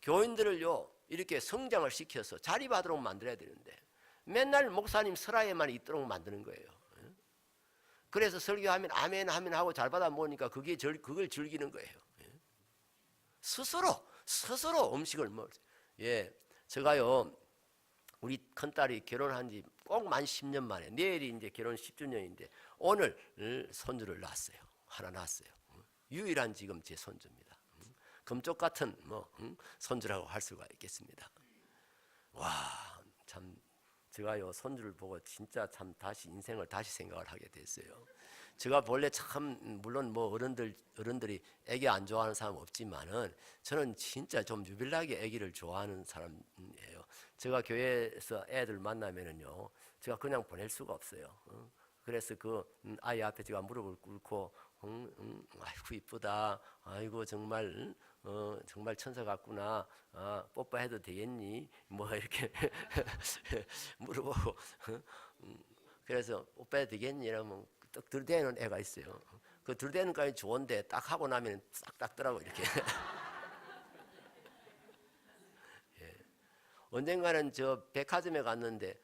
교인들을요 이렇게 성장을 시켜서 자립하도록 만들어야 되는데 맨날 목사님 설화에만 있도록 만드는 거예요. 그래서 설교하면 아멘 아멘 하고 잘 받아 먹으니까 그걸 즐기는 거예요. 스스로 음식을 먹어요. 예, 제가요 우리 큰딸이 결혼한 지 꼭 만 10년 만에, 내일이 이제 결혼 10주년인데 오늘 손주를 낳았어요. 하나 낳았어요. 유일한 지금 제 손주입니다. 금쪽 같은 손주라고 할 수가 있겠습니다. 와, 참 제가요 손주를 보고 진짜 참 다시 인생을 다시 생각을 하게 됐어요. 제가 본래 참 물론 뭐 어른들이 애기 안 좋아하는 사람 없지만은 저는 진짜 좀 유별나게 애기를 좋아하는 사람이에요. 제가 교회에서 애들 만나면은요 제가 그냥 보낼 수가 없어요. 그래서 그 아이 앞에 제가 무릎을 꿇고 아이고 이쁘다, 아이고 정말 정말 천사 같구나, 뽀뽀해도 되겠니? 뭐 이렇게 물어보고 그래서 뽀뽀해도 되겠니? 이러면 딱 들대는 애가 있어요. 그 들대는 까지 좋은데 딱 하고 나면 싹 닦더라고 이렇게. 예. 언젠가는 저 백화점에 갔는데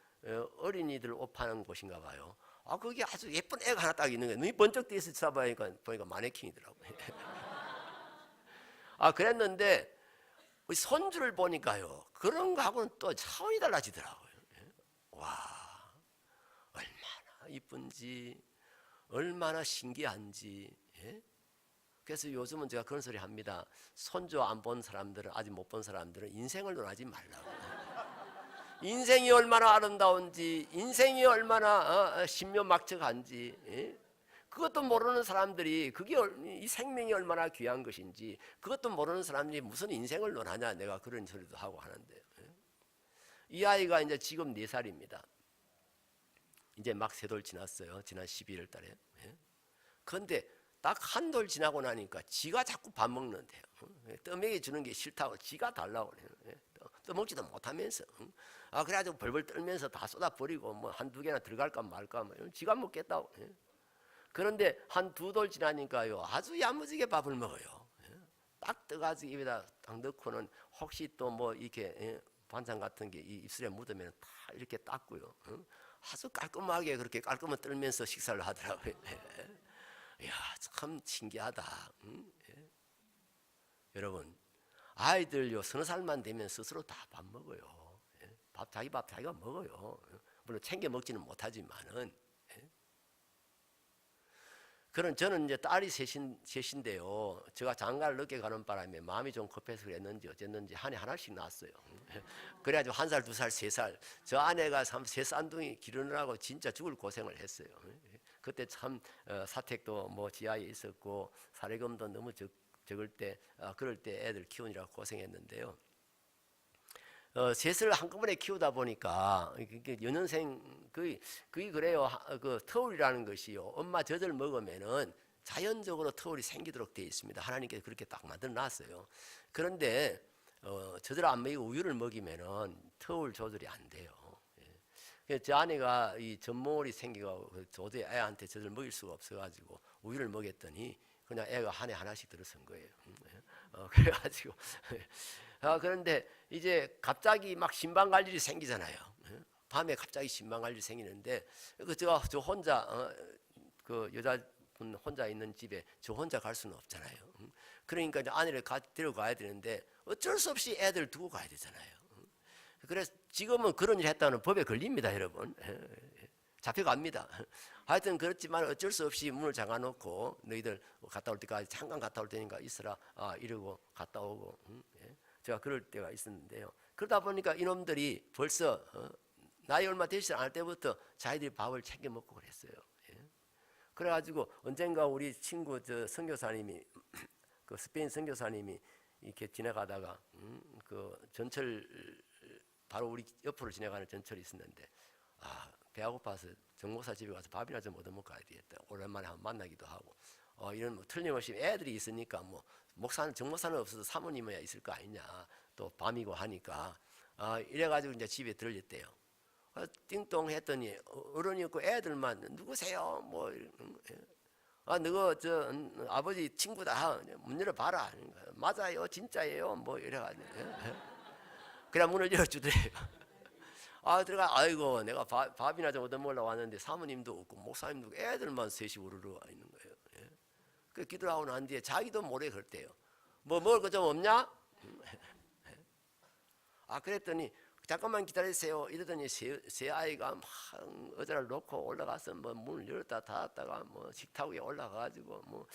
어린이들 옷 파는 곳인가 봐요. 거기 아주 예쁜 애가 하나 딱 있는 거예요. 눈이 번쩍 뜨여서 보니까 마네킹이더라고요. 그랬는데 우리 손주를 보니까요 그런 거하고는 또 차원이 달라지더라고요. 와, 얼마나 이쁜지, 얼마나 신기한지. 그래서 요즘은 제가 그런 소리 합니다. 손주 안 본 사람들은, 아직 못 본 사람들은 인생을 논하지 말라고. 인생이 얼마나 아름다운지, 인생이 얼마나 신묘막측한지, 그것도 모르는 사람들이 이 생명이 얼마나 귀한 것인지 그것도 모르는 사람들이 무슨 인생을 논하냐, 내가 그런 소리도 하고 하는데요. 이 아이가 이제 지금 4살입니다. 이제 막 3돌 지났어요. 지난 12월 달에. 그런데 딱 한 돌 지나고 나니까 지가 자꾸 밥 먹는데요. 떠먹여 주는 게 싫다고 지가 달라고 그래요. 떠먹지도 못하면서. 그래가지고 벌벌 떨면서 다 쏟아버리고 뭐 한두 개나 들어갈까 말까 뭐 지가 먹겠다고. 그런데 한 2돌 지나니까요 아주 야무지게 밥을 먹어요. 딱 떠가지고 입에다 딱 넣고는 혹시 또 뭐 이렇게 반찬 같은 게 이 입술에 묻으면 다 이렇게 닦고요. 아주 깔끔하게 그렇게 깔끔히 떨면서 식사를 하더라고요. 이야, 참 신기하다. 여러분, 아이들요 서너 살만 되면 스스로 다 밥 먹어요. 자기 밥 자기가 먹어요. 물론 챙겨 먹지는 못하지만은. 저는 이제 딸이 셋인데요. 제가 장가를 늦게 가는 바람에 마음이 좀 급해서 그랬는지 어쨌는지 한 해 하나씩 낳았어요. 그래가지고 1살, 2살, 3살. 저 아내가 새 쌍둥이 기르느라고 진짜 죽을 고생을 했어요. 그때 참 사택도 뭐 지하에 있었고 사례금도 너무 적을 때 그럴 때 애들 키우느라고 고생했는데요. 셋을 한꺼번에 키우다 보니까 연년생 거의 그래요. 그 터울이라는 것이요. 엄마 젖을 먹으면은 자연적으로 터울이 생기도록 되어 있습니다. 하나님께서 그렇게 딱 만들어 놨어요. 그런데 젖을 안 먹이고 우유를 먹이면은 터울 조절이 안 돼요. 그래서 제 아내가 이 젖모을이 생기고 도저히 애한테 젖을 먹일 수가 없어가지고 우유를 먹였더니 그냥 애가 한 해 하나씩 들어선 거예요. 그래가지고 그런데 이제 갑자기 막 신방 갈 일이 생기잖아요. 밤에 갑자기 신방 갈 일이 생기는데 저 혼자 그 여자분 혼자 있는 집에 저 혼자 갈 수는 없잖아요. 그러니까 이제 아내를 데려가야 되는데 어쩔 수 없이 애들 두고 가야 되잖아요. 그래서 지금은 그런 일 했다는 법에 걸립니다, 여러분. 잡혀갑니다. 하여튼 그렇지만 어쩔 수 없이 문을 잠가놓고 너희들 갔다 올 때까지 잠깐 갔다 올 테니까 있어라 이러고 갔다 오고. 제가 그럴 때가 있었는데요. 그러다 보니까 이놈들이 벌써 나이 얼마 되지 않을 때부터 자기들이 밥을 챙겨 먹고 그랬어요. 그래가지고 언젠가 우리 친구 저 선교사님이 그 스페인 선교사님이 이렇게 지나가다가 그 전철 바로 우리 옆으로 지나가는 전철이 있었는데 배가 고파서 정목사 집에 가서 밥이나 좀 얻어먹고 가야 되겠다. 오랜만에 한번 만나기도 하고 이런 뭐 틀림없이 애들이 있으니까 뭐 정목사는 없어도 사모님이야 있을 거 아니냐. 또 밤이고 하니까 이래가지고 이제 집에 들렸대요. 띵동 했더니 어른이 없고 애들만 누구세요? 뭐 너거 저 아버지 친구다. 문 열어봐라. 맞아요, 진짜예요. 뭐 이래가지고 그냥 문을 열어주더래요. 들어가. 아이고 내가 밥이나 좀 얻어먹으려고 왔는데 사모님도 없고 목사님도 없고 애들만 셋이 우르르 와 있는 거예요. 그 기도하고 난 뒤에 자기도 모르게 그랬대요. 뭐 먹을 거 좀 없냐? 그랬더니 잠깐만 기다리세요. 이러더니 세 아이가 막 의자를 놓고 올라가서 뭐 문을 열었다 닫았다가 뭐 식탁 위에 올라가가지고 뭐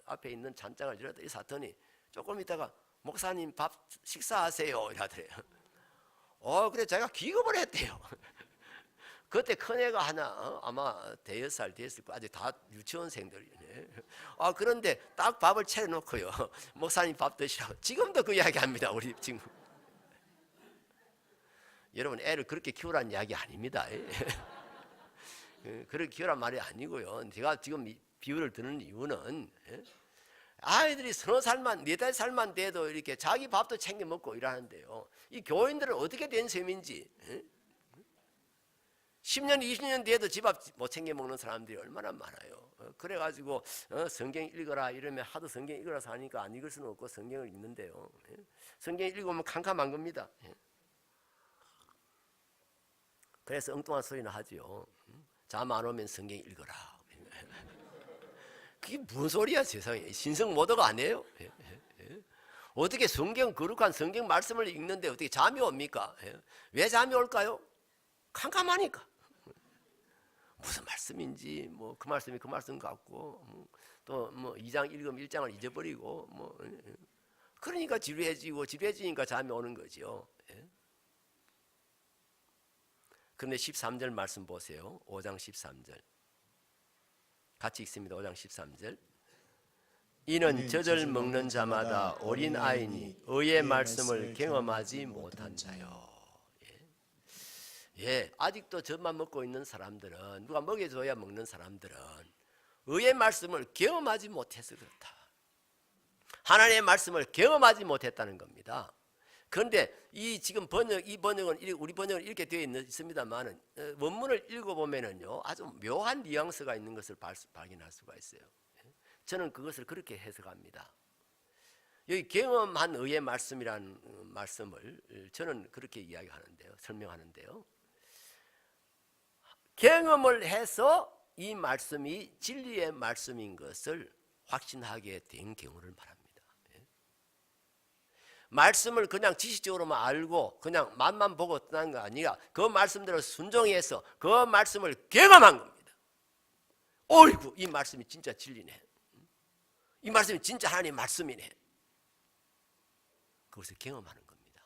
앞에 있는 잔장을 열었다 닫더니 조금 있다가 목사님 밥 식사하세요 이러더래요. 그래 자기가 기겁을 했대요. 그때 큰애가 하나 아마 대여섯 살 됐을 거야. 아직 다 유치원생들이네. 그런데 딱 밥을 차려놓고요. 목사님 밥 드시라고. 지금도 그 이야기 합니다. 우리 친구. 여러분 애를 그렇게 키우라는 이야기 아닙니다. 그렇게 키우란 말이 아니고요. 제가 지금 이 비유를 드는 이유는 아이들이 30살만 4살만 돼도 이렇게 자기 밥도 챙겨 먹고 이러는데요. 이 교인들은 어떻게 된 셈인지 10년 20년 뒤에도 집 앞 못 챙겨 먹는 사람들이 얼마나 많아요. 그래가지고 성경 읽어라 이러면 하도 성경 읽어라서 하니까 안 읽을 수는 없고 성경을 읽는데요. 성경 읽으면 캄캄한 겁니다. 그래서 엉뚱한 소리나 하죠. 잠 안 오면 성경 읽어라. 그게 무슨 소리야 세상에. 신성 모독 아니에요? 어떻게 거룩한 성경 말씀을 읽는데 어떻게 잠이 옵니까? 왜 잠이 올까요? 캄캄하니까. 무슨 말씀인지 뭐 그 말씀이 그 말씀 같고 또 뭐 2장 읽으면 1장을 잊어버리고 뭐 그러니까 지루해지니까 잠이 오는 거죠. 그런데 13절 말씀 보세요. 5장 13절 같이 읽습니다. 5장 13절 이는 젖을 먹는 자마다 어린아이니 의의 말씀을 경험하지 못한 자요. 아직도 젖만 먹고 있는 사람들은 누가 먹여줘야 먹는 사람들은 의의 말씀을 경험하지 못해서 그렇다. 하나님의 말씀을 경험하지 못했다는 겁니다. 그런데 이 번역은 우리 번역은 이렇게 되어 있습니다만은 원문을 읽어보면은요 아주 묘한 뉘앙스가 있는 것을 발견할 수가 있어요. 저는 그것을 그렇게 해석합니다. 여기 경험한 의의 말씀이라는 말씀을 저는 그렇게 이야기하는데요, 설명하는데요. 경험을 해서 이 말씀이 진리의 말씀인 것을 확신하게 된 경우를 말합니다. 말씀을 그냥 지식적으로만 알고 그냥 맛만 보고 떠난 거 아니라 그 말씀대로 순종해서 그 말씀을 경험한 겁니다. 어이구 이 말씀이 진짜 진리네. 이 말씀이 진짜 하나님의 말씀이네. 그것을 경험하는 겁니다.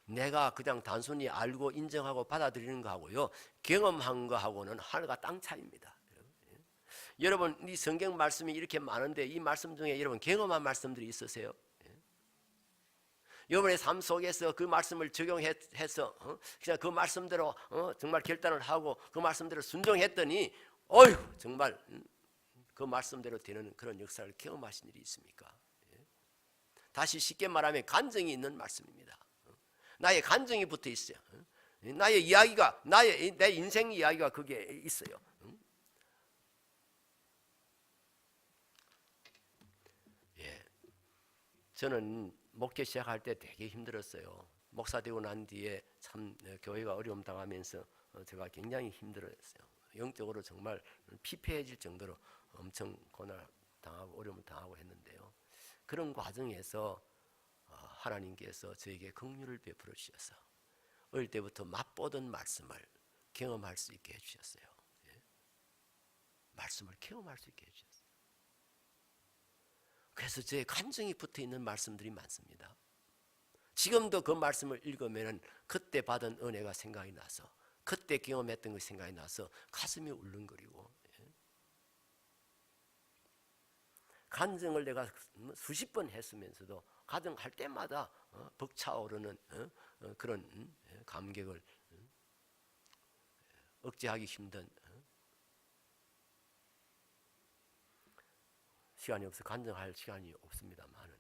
내가 그냥 단순히 알고 인정하고 받아들이는 거하고요 경험한 거하고는 하늘과 땅 차이입니다. 여러분 이 성경 말씀이 이렇게 많은데 이 말씀 중에 여러분 경험한 말씀들이 있으세요? 여러분의 삶 속에서 그 말씀을 적용해서 그냥 그 말씀대로 정말 결단을 하고 그 말씀대로 순종했더니 어휴 정말 그 말씀대로 되는 그런 역사를 경험하신 일이 있습니까? 다시 쉽게 말하면 간증이 있는 말씀입니다. 나의 간증이 붙어 있어요. 나의 이야기가 내 인생 이야기가 거기에 있어요. 저는 목회 시작할 때 되게 힘들었어요. 목사 되고 난 뒤에 참 교회가 어려움 당하면서 제가 굉장히 힘들었어요. 영적으로 정말 피폐해질 정도로 엄청 고난 당하고 어려움을 당하고 했는데요. 그런 과정에서 하나님께서 저에게 긍휼을 베풀어 주셔서 어릴 때부터 맛보던 말씀을 경험할 수 있게 해주셨어요. 말씀을 경험할 수 있게 해주셨어요. 그래서 제 간증이 붙어있는 말씀들이 많습니다. 지금도 그 말씀을 읽으면 그때 받은 은혜가 생각이 나서 그때 경험했던 것이 생각이 나서 가슴이 울렁거리고 간증을 내가 수십 번 했으면서도 간증할 때마다 벅차오르는 그런 감격을 억제하기 힘든 시간이 없어 간증할 시간이 없습니다만은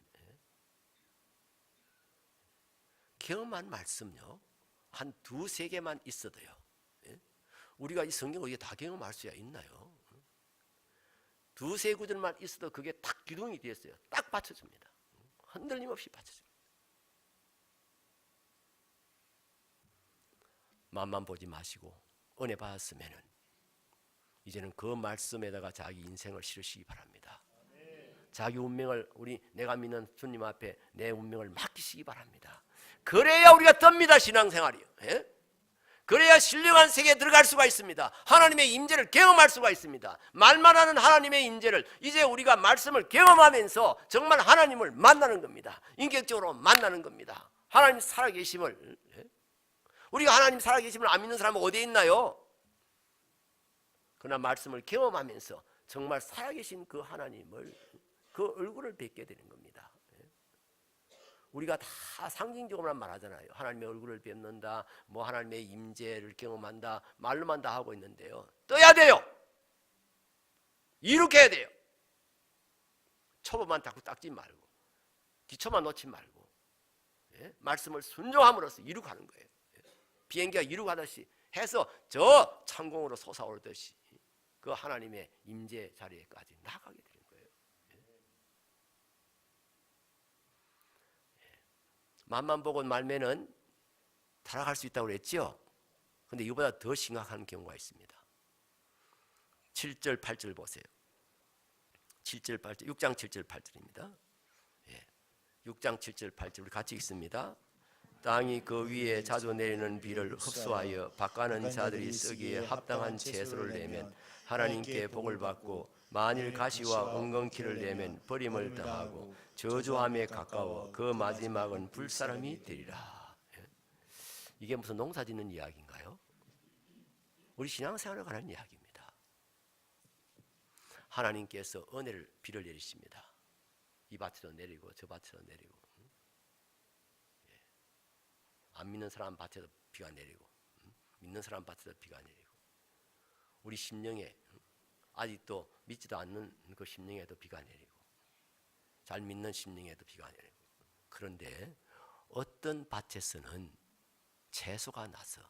경험한 말씀요 한 두세 개만 있어도요 우리가 이 성경을 다 경험할 수야 있나요? 두세 구절만 있어도 그게 딱 기둥이 되었어요. 딱 받쳐줍니다. 흔들림 없이 받쳐줍니다. 맘만 보지 마시고 은혜 받았으면은 이제는 그 말씀에다가 자기 인생을 실으시기 바랍니다. 자기 운명을 내가 믿는 주님 앞에 내 운명을 맡기시기 바랍니다. 그래야 우리가 뜹니다. 신앙생활이요. 그래야 신령한 세계에 들어갈 수가 있습니다. 하나님의 임재를 경험할 수가 있습니다. 말만 하는 하나님의 임재를 이제 우리가 말씀을 경험하면서 정말 하나님을 만나는 겁니다. 인격적으로 만나는 겁니다. 하나님 살아계심을 우리가 하나님 살아계심을 안 믿는 사람은 어디에 있나요? 그러나 말씀을 경험하면서 정말 살아계신 그 하나님을 그 얼굴을 뵙게 되는 겁니다. 우리가 다 상징적으로만 말하잖아요. 하나님의 얼굴을 뵙는다, 뭐 하나님의 임재를 경험한다, 말로만 다 하고 있는데요. 떠야 돼요. 이룩해야 돼요. 초보만 자꾸 닦지 말고, 기초만 놓지 말고, 말씀을 순종함으로써 이룩하는 거예요. 비행기가 이룩하듯이 해서 저 창공으로 솟아오르듯이 그 하나님의 임재 자리에까지 나가게 되는 거예요. 맛만 보고 말면은 타락할 수 있다고 그랬죠. 근데 이보다 더 심각한 경우가 있습니다. 7절 8절 보세요. 7절 8절 6장 7절 8절입니다. 6장 7절 8절 우리 같이 읽습니다. 땅이 그 위에 자주 내리는 비를 흡수하여 밭가는 자들이 쓰기에 합당한 채소를 내면 하나님께 복을 받고 만일 가시와 엉겅퀴를 내면 버림을 당하고 저주함에 가까워 그 마지막은 불사람이 되리라. 이게 무슨 농사 짓는 이야기인가요? 우리 신앙생활에 관한 이야기입니다. 하나님께서 은혜를 비를 내리십니다. 이 밭에도 내리고 저 밭에도 내리고 안 믿는 사람 밭에도 비가 내리고 믿는 사람 밭에도 비가 내리고 우리 심령에 아직도 믿지도 않는 그 심령에도 비가 내리고 잘 믿는 심령에도 비가 내리고 그런데 어떤 밭에서는 채소가 나서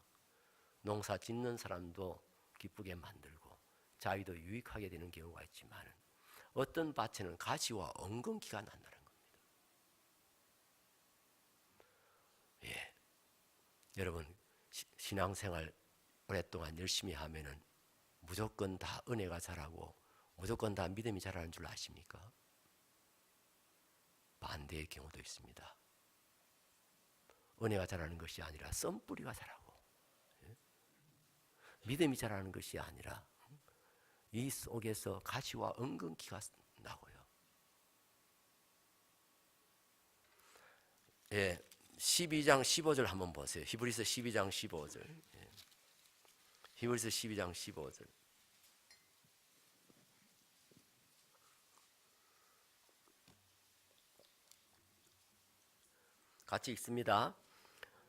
농사 짓는 사람도 기쁘게 만들고 자기도 유익하게 되는 경우가 있지만 어떤 밭에는 가시와 엉겅퀴가 난다는 겁니다. 여러분 신앙생활 오랫동안 열심히 하면은 무조건 다 은혜가 자라고 무조건 다 믿음이 자라는 줄 아십니까? 반대의 경우도 있습니다. 은혜가 자라는 것이 아니라 썬뿌리가 자라고 믿음이 자라는 것이 아니라 이 속에서 가시와 엉겅퀴가 나고요. 12장 15절 한번 보세요. 히브리서 12장 15절. 히브리서 12장 15절. 같이 읽습니다.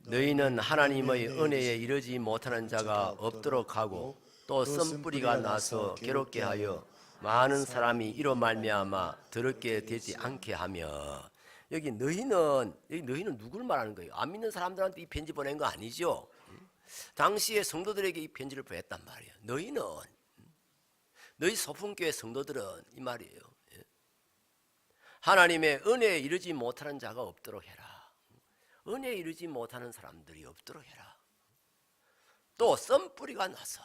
너희는 하나님의 은혜에 이르지 못하는 자가 없도록 하고 또 썬뿌리가 나서 괴롭게 하여 많은 사람이 이로 말미암아 더럽게 되지 않게 하며. 여기 너희는 누구를 말하는 거예요? 안 믿는 사람들한테 이 편지 보낸 거 아니죠? 당시에 성도들에게 이 편지를 보냈단 말이에요. 너희 소풍교회 성도들은 이 말이에요. 하나님의 은혜에 이르지 못하는 자가 없도록 해라. 은혜에 이르지 못하는 사람들이 없도록 해라. 또 썬뿌리가 나서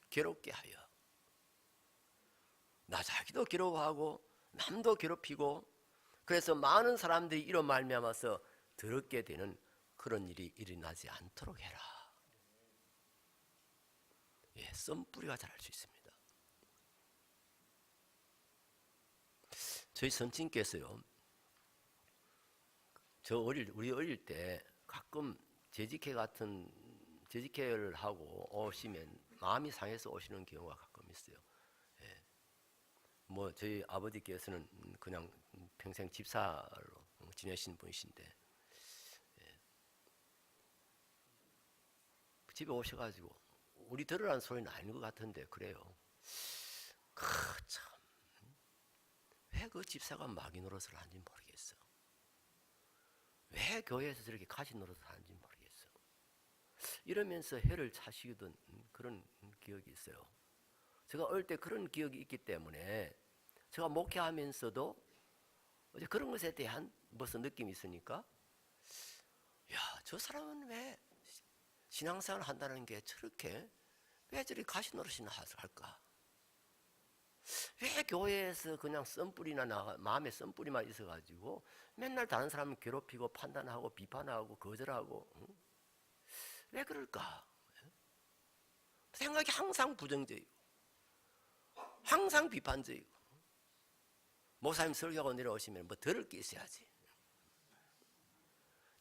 괴롭게 하여 나 자기도 괴로워하고 남도 괴롭히고 그래서 많은 사람들이 이로 말미암아서 더럽게 되는 그런 일이 일어나지 않도록 해라. 썬뿌리가 자랄 수 있습니다. 저희 선친께서요, 우리 어릴 때 가끔 재직회를 하고 오시면 마음이 상해서 오시는 경우가 가끔 있어요. 뭐 저희 아버지께서는 그냥 평생 집사로 지내신 분이신데 집에 오셔가지고 우리 들으라는 소리는 아닌 것 같은데 그래요. 참, 왜 그 집사가 마귀 노릇을 하는지 모르겠어. 왜 교회에서 저렇게 가시 노릇을 하는지 모르겠어. 이러면서 해를 차시던 그런 기억이 있어요. 제가 어릴 때 그런 기억이 있기 때문에 제가 목회하면서도 어제 그런 것에 대한 무슨 느낌이 있으니까 야, 저 사람은 왜 신앙생활을 한다는 게 저렇게 왜 저리 가시 노릇이나 할까? 왜 교회에서 그냥 썬뿌리나 마음에 썬뿌리만 있어가지고 맨날 다른 사람을 괴롭히고 판단하고 비판하고 거절하고 왜 그럴까? 생각이 항상 부정적이고 항상 비판적이고 목사님 설교하고 내려오시면 뭐 들을 게 있어야지.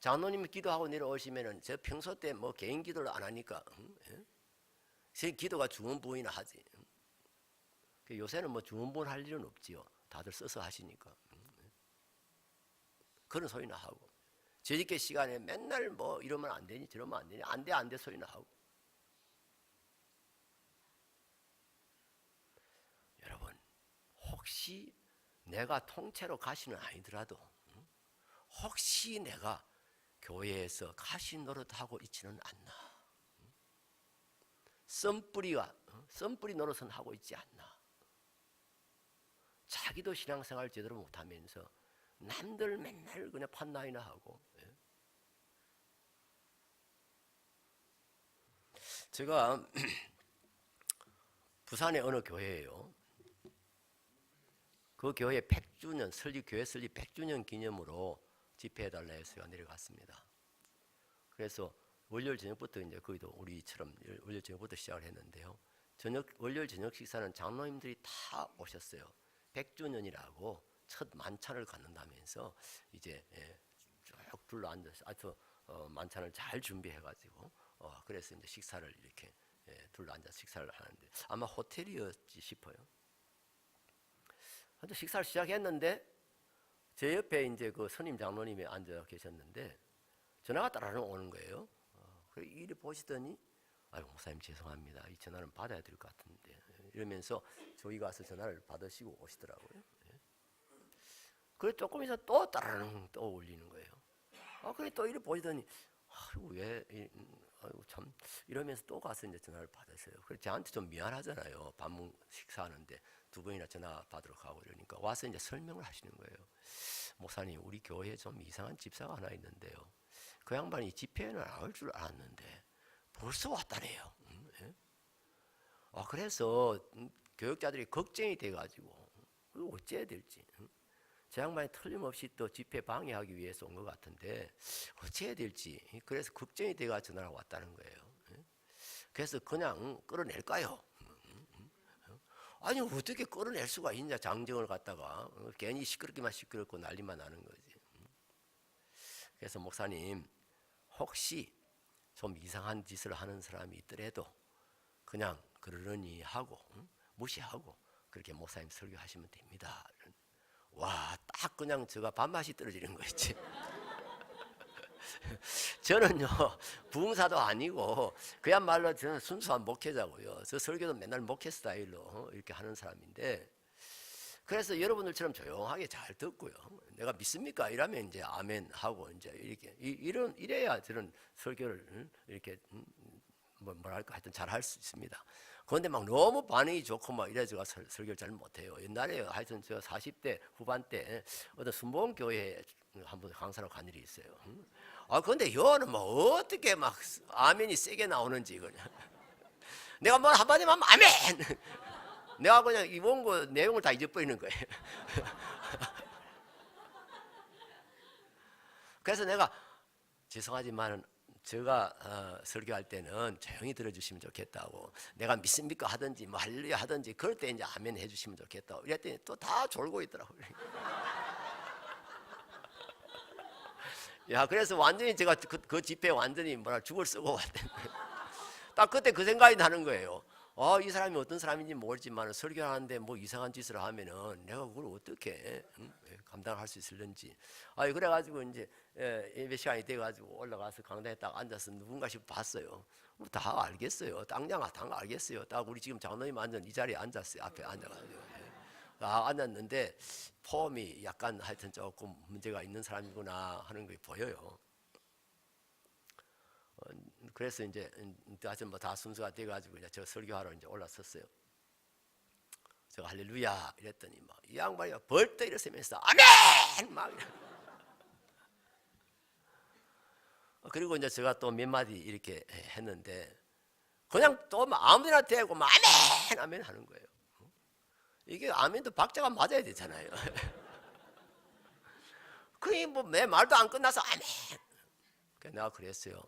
장로님이 기도하고 내려오시면은 저 평소 때 뭐 개인 기도를 안 하니까 제 기도가 중언부언이나 하지. 요새는 뭐 중언부언 할 일은 없지요. 다들 써서 하시니까. 그런 소리나 하고 재직회 시간에 맨날 뭐 이러면 안 되니 저러면 안 되니 안 돼 소리나 하고. 여러분 혹시 내가 통째로 가시는 아니더라도 혹시 내가 교회에서 가시 노릇하고 있지는 않나? 썬뿌리 노릇은 하고 있지 않나? 자기도 신앙생활 제대로 못하면서 남들 맨날 그냥 판단이나 하고. 제가 부산의 어느 교회예요. 그 교회 100주년 교회 설립 100주년 기념으로 집회해달라 해서 내려갔습니다. 그래서 월요일 저녁부터 이제 거기도 우리처럼 월요일 저녁부터 시작을 했는데요. 월요일 저녁 식사는 장로님들이 다 오셨어요. 100주년이라고 첫 만찬을 갖는다면서 이제 쭉 둘러 앉아서 만찬을 잘 준비해가지고 그래서 이제 식사를 이렇게 둘러 앉아서 식사를 하는데 아마 호텔이었지 싶어요. 근데 식사를 시작했는데 제 옆에 이제 그 선임 장로님이 앉아 계셨는데 전화가 따라랑 오는 거예요. 그래서 이리 보시더니 아유 목사님 죄송합니다. 이 전화는 받아야 될 것 같은데 이러면서 저희 가서 전화를 받으시고 오시더라고요. 그래 조금 있어 또 따라랑 또 울리는 거예요. 그래 또 이리 보시더니 아이고 왜 아이고 참 이러면서 또 가서 이제 전화를 받으세요. 그래 저한테 좀 미안하잖아요. 밤 식사하는데 두 번이나 전화 받으러 가고 이러니까 와서 이제 설명을 하시는 거예요. 목사님 우리 교회에 좀 이상한 집사가 하나 있는데요. 그 양반이 집회에는 안 올 줄 알았는데 벌써 왔다네요. 그래서 교육자들이 걱정이 돼가지고 어째야 될지. 제 양반이 틀림없이 또 집회 방해하기 위해서 온 것 같은데 어째야 될지. 그래서 걱정이 돼가 전화가 왔다는 거예요. 그래서 그냥 끌어낼까요? 아니 어떻게 끌어낼 수가 있냐. 장정을 갖다가 괜히 시끄럽고 난리만 나는 거지. 그래서 목사님 혹시 좀 이상한 짓을 하는 사람이 있더라도 그냥 그러려니 하고 무시하고 그렇게 목사님 설교하시면 됩니다. 와, 딱 그냥 제가 밥맛이 떨어지는 거 있지. 저는요 부흥사도 아니고 그야말로 저는 순수한 목회자고요. 저 설교도 맨날 목회 스타일로 이렇게 하는 사람인데 그래서 여러분들처럼 조용하게 잘 듣고요. 내가 믿습니까? 이러면 이제 아멘 하고 이제 이렇게 이래야 저는 설교를 이렇게 뭐랄까 하여튼 잘 할 수 있습니다. 그런데 막 너무 반응이 좋고 막 이래 제가 설교를 잘 못해요. 옛날에 하여튼 제가 40대 후반 때 어떤 순복음 교회에 한번 강사로 간 일이 있어요. 그런데 여는 뭐 어떻게 막 아멘이 세게 나오는지 그냥 내가 뭐 한마디만 하면 아멘. 내가 그냥 이 원고 내용을 다 잊어버리는 거예요. 그래서 내가 죄송하지만 제가 설교할 때는 조용히 들어주시면 좋겠다고 내가 믿습니까 하든지 뭐 할렐루야 하든지 그럴 때 이제 아멘 해주시면 좋겠다고 이랬더니 또 다 졸고 있더라고요. 야 그래서 완전히 제가 그 집회에 완전히 죽을 쓰고 왔던데 딱 그때 그 생각이 나는 거예요. 이 사람이 어떤 사람인지 모르지만 설교하는데 뭐 이상한 짓을 하면은 내가 그걸 어떻게 감당할 수 있을는지. 그래가지고 이제 예배 시간이 돼가지고 올라가서 강당에 딱 앉아서 누군가씩 봤어요. 다 알겠어요. 당장 다 알겠어요. 딱 우리 지금 장로님 앉은 이 자리에 앉았어요. 앞에 앉아가지고 앉았는데 폼이 약간 하여튼 조금 문제가 있는 사람이구나 하는 게 보여요. 그래서 이제 하여튼 뭐 다 순서가 돼가지고 이제 저 설교하러 이제 올라섰어요. 제가 할렐루야 이랬더니 막 이 양반이 벌떡 일어서면서 아멘 막 그리고 이제 제가 또 몇 마디 이렇게 했는데 그냥 또 아무데나 대고 막 아멘 아멘 하는 거예요. 이게 아멘도 박자가 맞아야 되잖아요. 그게 뭐 내 말도 안 끝나서 아멘. 내가 그랬어요.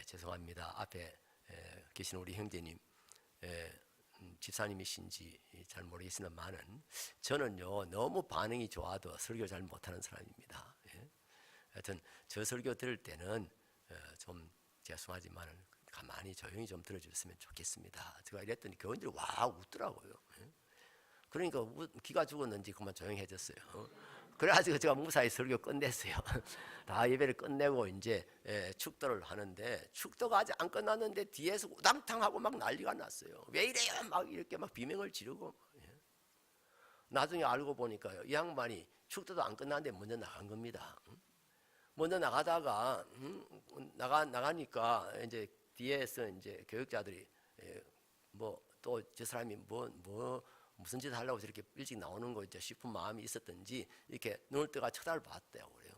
죄송합니다. 앞에 계신 우리 형제님, 집사님이신지 잘 모르겠으나만은 저는요 너무 반응이 좋아도 설교 잘 못하는 사람입니다. 하여튼 저 설교 들을 때는 좀 죄송하지만은 가만히 조용히 좀 들어주셨으면 좋겠습니다. 제가 이랬더니 교인들이 와 웃더라고요. 그러니까 기가 죽었는지 그만 조용해졌어요. 그래가지고 제가 무사히 설교 끝냈어요. 다 예배를 끝내고 이제 축도를 하는데 축도가 아직 안 끝났는데 뒤에서 우당탕하고 막 난리가 났어요. 왜 이래요? 막 이렇게 막 비명을 지르고. 나중에 알고 보니까요, 이 양반이 축도도 안 끝났는데 먼저 나간 겁니다. 먼저 나가다가 나가니까 이제 뒤에서 이제 교육자들이 뭐 또 저 사람이 무슨 짓 하려고 저렇게 일찍 나오는 거지 싶은 마음이 있었던지 이렇게 눈을 뜨가 쳐다봤대요. 그래요.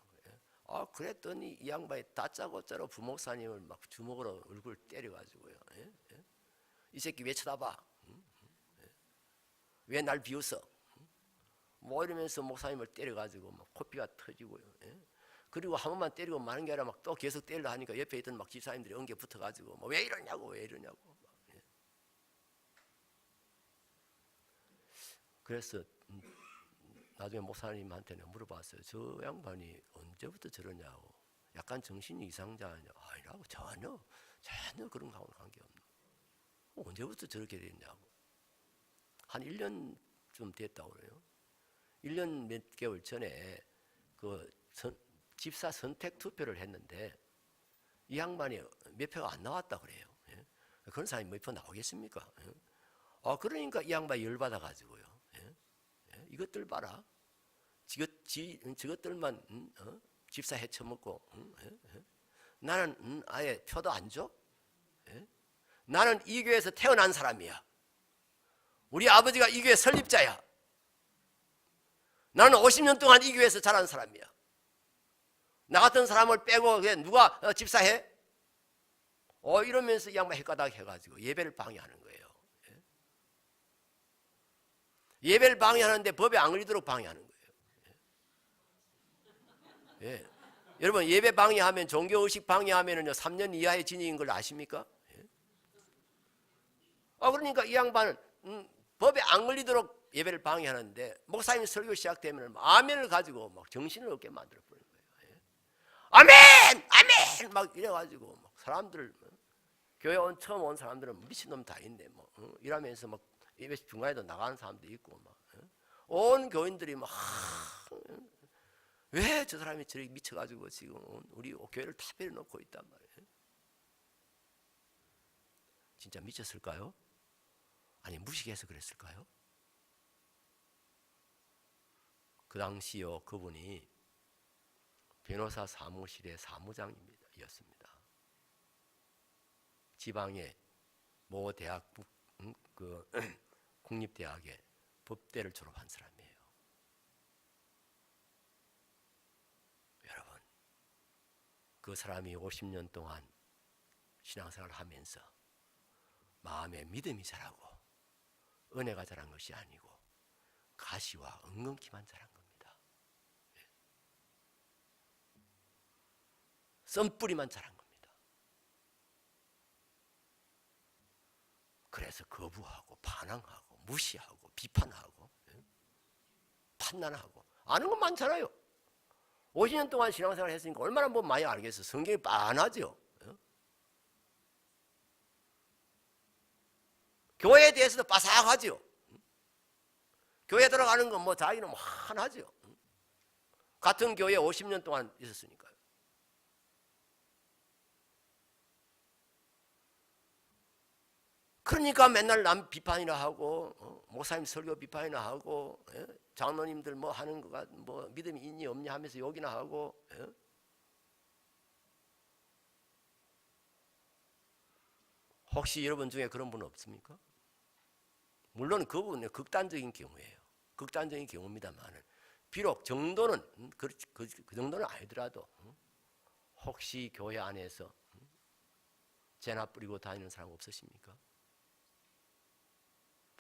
그랬더니 이 양반이 다짜고짜로 부목사님을 막 주먹으로 얼굴 때려가지고요. 이 새끼 왜 쳐다봐? 왜 날 비웃어? 뭐 이러면서 목사님을 때려가지고 막 코피가 터지고요. 그리고 한 번만 때리고 마는 게 아니라 막 또 계속 때리려 하니까 옆에 있던 막 집사님들이 엉겨 붙어가지고 뭐 왜 이러냐고 왜 이러냐고. 그래서 나중에 목사님한테는 물어봤어요. 저 양반이 언제부터 저러냐고. 약간 정신이 이상자냐? 아니라고. 전혀 그런 거하고는 관계없는. 언제부터 저렇게 됐냐고. 한 1년쯤 됐다고 그래요. 1년 몇 개월 전에 그 집사 선택 투표를 했는데 이 양반이 몇 표가 안 나왔다 그래요. 그런 사람이 몇 표 나오겠습니까? 그러니까 이 양반이 열받아가지고요. 이것들 봐라. 저것들만 집사 해쳐먹고 나는 아예 표도 안 줘? 나는 이 교회에서 태어난 사람이야. 우리 아버지가 이 교회 설립자야. 나는 50년 동안 이 교회에서 자란 사람이야. 나 같은 사람을 빼고 누가 집사해? 이러면서 이 양반 헷가닥 해가지고 예배를 방해하는 거예요. 예배를 방해하는데 법에 안 걸리도록 방해하는 거예요. 여러분 예배 방해하면 종교의식 방해하면은요 3년 이하의 징역인 걸 아십니까? 그러니까 이 양반은 법에 안 걸리도록 예배를 방해하는데 목사님 설교 시작되면 아멘을 가지고 막 정신을 없게 만들어 버리는 거예요. 아멘! 아멘! 막 이래가지고 막 사람들 교회 처음 온 사람들은 미친놈 다 있네 뭐 이러면서 막 예배 중간에도 나가는 사람도 있고 막 온 교인들이 막 왜 저 사람이 저렇게 미쳐가지고 지금 우리 교회를 다 베려놓고 있단 말이에요. 진짜 미쳤을까요? 아니 무식해서 그랬을까요? 그 당시요 그분이 변호사 사무실의 사무장이었습니다. 지방의 모 대학 국립대학의 법대를 졸업한 사람이에요. 여러분 그 사람이 50년 동안 신앙생활을 하면서 마음에 믿음이 자라고 은혜가 자란 것이 아니고 가시와 엉겅퀴만 자란 겁니다. 썬뿌리만 자란 겁니다. 그래서 거부하고 반항하고 무시하고 비판하고 판단하고 아는 건 많잖아요. 50년 동안 신앙생활 했으니까 얼마나 뭐 많이 알겠어. 성경이 빤하죠. 교회에 대해서도 빠삭하죠. 교회 들어가는 건 뭐 자기는 뭐 환하죠. 같은 교회에 50년 동안 있었으니까요. 그러니까 맨날 남 비판이나 하고 목사님 설교 비판이나 하고 장로님들 뭐 하는 거가 뭐 믿음이 있니 없니 하면서 욕이나 하고 혹시 여러분 중에 그런 분 없습니까? 물론 그 부분은 극단적인 경우예요. 극단적인 경우입니다만 비록 정도는 그 정도는 아니더라도 혹시 교회 안에서 죄나 뿌리고 다니는 사람 없으십니까?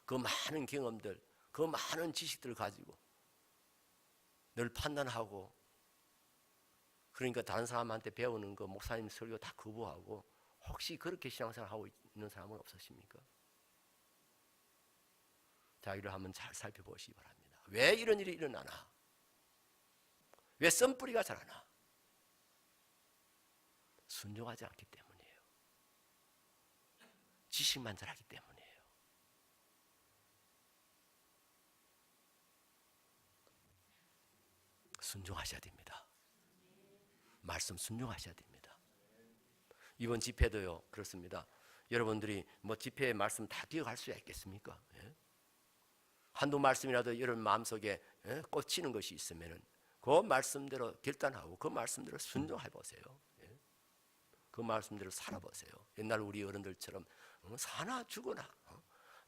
그 많은 경험들, 그 많은 지식들을 가지고 늘 판단하고 그러니까 다른 사람한테 배우는 거 목사님 설교 다 거부하고 혹시 그렇게 신앙생활하고 있는 사람은 없으십니까? 자기를 한번 잘 살펴보시기 바랍니다. 왜 이런 일이 일어나나? 왜 썬뿌리가 자라나? 순종하지 않기 때문이에요. 지식만 잘하기 때문이에요. 순종하셔야 됩니다. 말씀 순종하셔야 됩니다. 이번 집회도요 그렇습니다. 여러분들이 뭐 집회의 말씀 다 기억할 수 있겠습니까? 한두 말씀이라도 여러분 마음속에 꽂히는 것이 있으면은 그 말씀대로 결단하고 그 말씀대로 순종해 보세요. 그 말씀대로 살아보세요. 옛날 우리 어른들처럼 사나 죽으나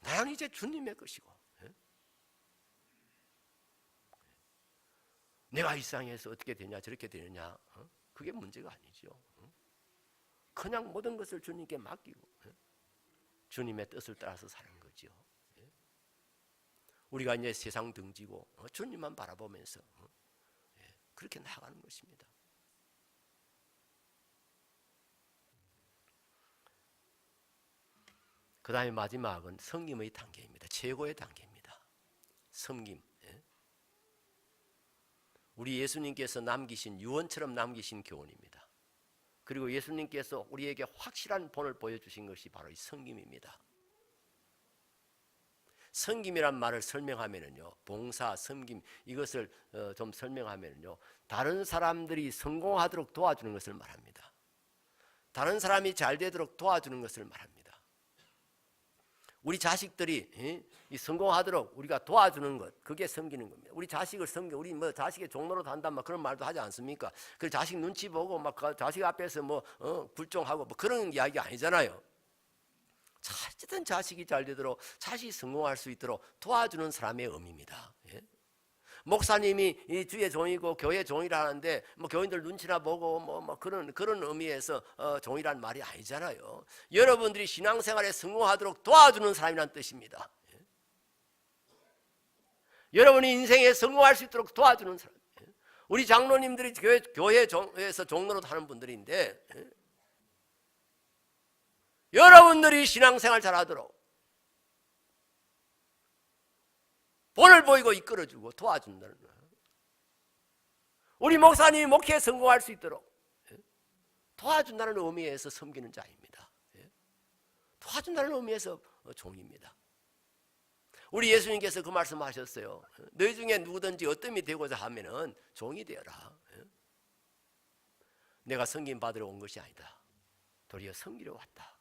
나는 이제 주님의 것이고 내가 이 세상에서 어떻게 되냐 저렇게 되느냐 그게 문제가 아니죠. 그냥 모든 것을 주님께 맡기고 주님의 뜻을 따라서 사는 거죠. 우리가 이제 세상 등지고 주님만 바라보면서 그렇게 나아가는 것입니다. 그 다음에 마지막은 섬김의 단계입니다. 최고의 단계입니다. 섬김. 우리 예수님께서 남기신 유언처럼 남기신 교훈입니다. 그리고 예수님께서 우리에게 확실한 본을 보여주신 것이 바로 이 섬김입니다. 섬김이란 말을 설명하면은요, 봉사, 섬김 이것을 좀 설명하면은요, 다른 사람들이 성공하도록 도와주는 것을 말합니다. 다른 사람이 잘 되도록 도와주는 것을 말합니다. 우리 자식들이 성공하도록 우리가 도와주는 것, 그게 섬기는 겁니다. 우리 자식을 우리 뭐 자식의 종로로 단단 막 그런 말도 하지 않습니까? 그 자식 눈치 보고 막 자식 앞에서 뭐 굴종하고 뭐 그런 이야기 아니잖아요. 어쨌든 자식이 잘 되도록 자식이 성공할 수 있도록 도와주는 사람의 의미입니다. 목사님이 이 주의 종이고 교회 종이라는데 뭐 교인들 눈치나 보고 뭐 그런 의미에서 종이라는 말이 아니잖아요. 여러분들이 신앙생활에 성공하도록 도와주는 사람이라는 뜻입니다. 여러분이 인생에 성공할 수 있도록 도와주는 사람. 우리 장로님들이 교회에서 종로로 하는 분들인데 여러분들이 신앙생활 잘하도록 본을 보이고 이끌어주고 도와준다는 거예요. 우리 목사님이 목회에 성공할 수 있도록 도와준다는 의미에서 섬기는 자입니다. 도와준다는 의미에서 종입니다. 우리 예수님께서 그 말씀하셨어요. 너희 중에 누구든지 어떤 이 되고자 하면은 종이 되어라. 내가 섬김 받으러 온 것이 아니다. 도리어 섬기러 왔다.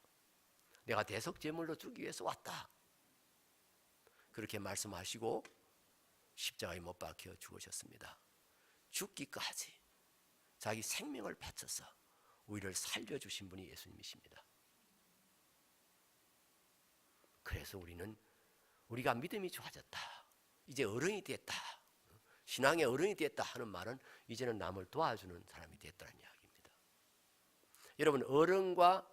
내가 대속제물로 주기 위해서 왔다. 그렇게 말씀하시고 십자가에 못 박혀 죽으셨습니다. 죽기까지 자기 생명을 바쳐서 우리를 살려주신 분이 예수님이십니다. 그래서 우리가 믿음이 좋아졌다, 이제 어른이 됐다, 신앙의 어른이 됐다 하는 말은 이제는 남을 도와주는 사람이 됐다는 이야기입니다. 여러분, 어른과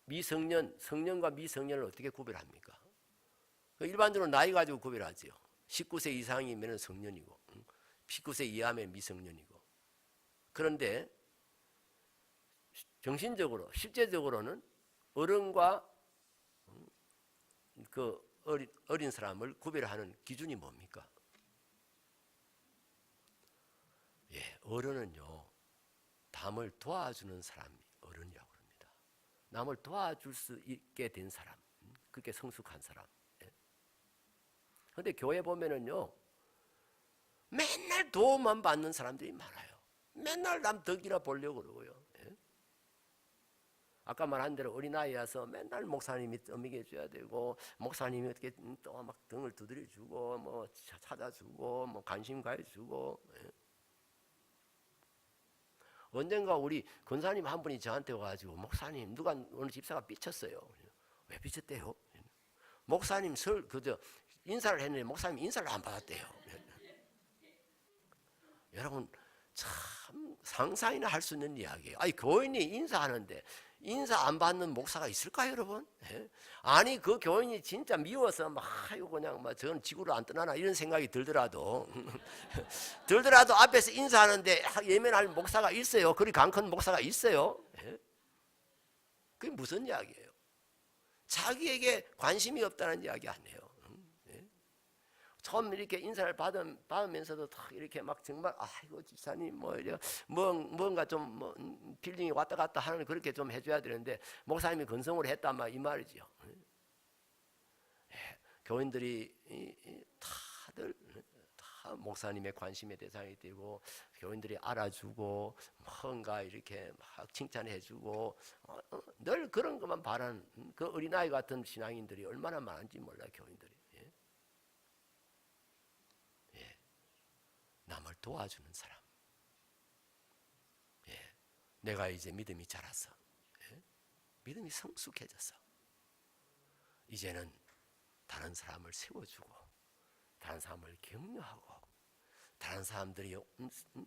미성년, 성년과 미성년을 어떻게 구별합니까? 일반적으로 나이 가지고 구별하지요. 19세 이상이면 성년이고 19세 이하면 미성년이고. 그런데 정신적으로 실제적으로는 어른과 그 어린 사람을 구별하는 기준이 뭡니까? 어른은요, 남을 도와주는 사람이 어른이라고 합니다. 남을 도와줄 수 있게 된 사람, 그렇게 성숙한 사람. 그런데 교회 보면은요, 맨날 도움만 받는 사람들이 많아요. 맨날 남 덕이나 보려고 그러고요. 아까 말한 대로 어린아이여서 맨날 목사님이 떠미게 해줘야 되고, 목사님이 어떻게 또 막 등을 두드려주고, 뭐 찾아주고, 뭐 관심 가해주고. 언젠가 우리 권사님 한 분이 저한테 와가지고, 목사님, 누가 어느 집사가 삐쳤어요. 왜 삐쳤대요? 목사님 그저 인사를 했는데 목사님 인사를 안 받았대요. 여러분, 참 상상이나 할 수 있는 이야기예요. 아니, 교인이 인사하는데 인사 안 받는 목사가 있을까요, 여러분? 아니, 그 교인이 진짜 미워서 막 아이고 그냥 막 저는 지구를 안 떠나나 이런 생각이 들더라도 앞에서 인사하는데 예면할 목사가 있어요. 그리 강큰 목사가 있어요. 그게 무슨 이야기예요? 자기에게 관심이 없다는 이야기 아니에요. 처음 이렇게 인사를 받으면서도 이렇게 막 정말 아이고 집사님 뭔가 좀 필링이 왔다 갔다 하는 그렇게 좀 해줘야 되는데 목사님이 건성으로 했단 말 이 말이죠. 교인들이 다들 다 목사님의 관심의 대상이 되고 교인들이 알아주고 뭔가 이렇게 막 칭찬해주고 늘 그런 것만 바라는 그 어린아이 같은 신앙인들이 얼마나 많은지 몰라요. 교인들이. 남을 도와주는 사람. 내가 이제 믿음이 자라서 믿음이 성숙해져서 이제는 다른 사람을 세워주고 다른 사람을 격려하고 다른 사람들이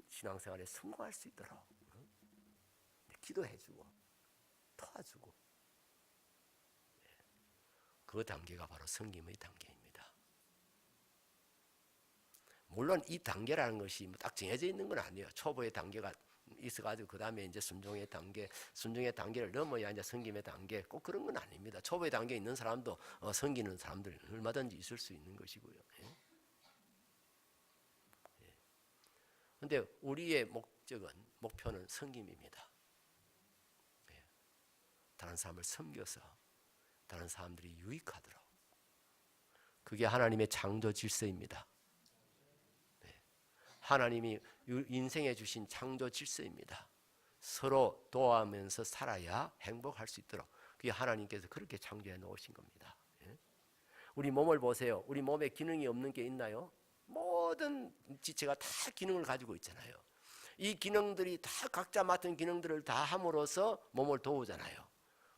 신앙생활에 성공할 수 있도록 기도해주고 도와주고 그 단계가 바로 섬김의 단계입니다. 물론 이 단계라는 것이 딱 정해져 있는 건 아니에요. 초보의 단계가 있어가지고 그 다음에 이제 순종의 단계를 넘어야 이제 섬김의 단계 꼭 그런 건 아닙니다. 초보의 단계에 있는 사람도 섬기는 사람들 얼마든지 있을 수 있는 것이고요. 그런데 우리의 목표는 섬김입니다. 다른 사람을 섬겨서 다른 사람들이 유익하도록 그게 하나님의 창조 질서입니다. 하나님이 인생에 주신 창조 질서입니다. 서로 도와하면서 살아야 행복할 수 있도록 그게 하나님께서 그렇게 창조해 놓으신 겁니다. 우리 몸을 보세요. 우리 몸에 기능이 없는 게 있나요? 모든 지체가 다 기능을 가지고 있잖아요. 이 기능들이 다 각자 맡은 기능들을 다 함으로써 몸을 도우잖아요.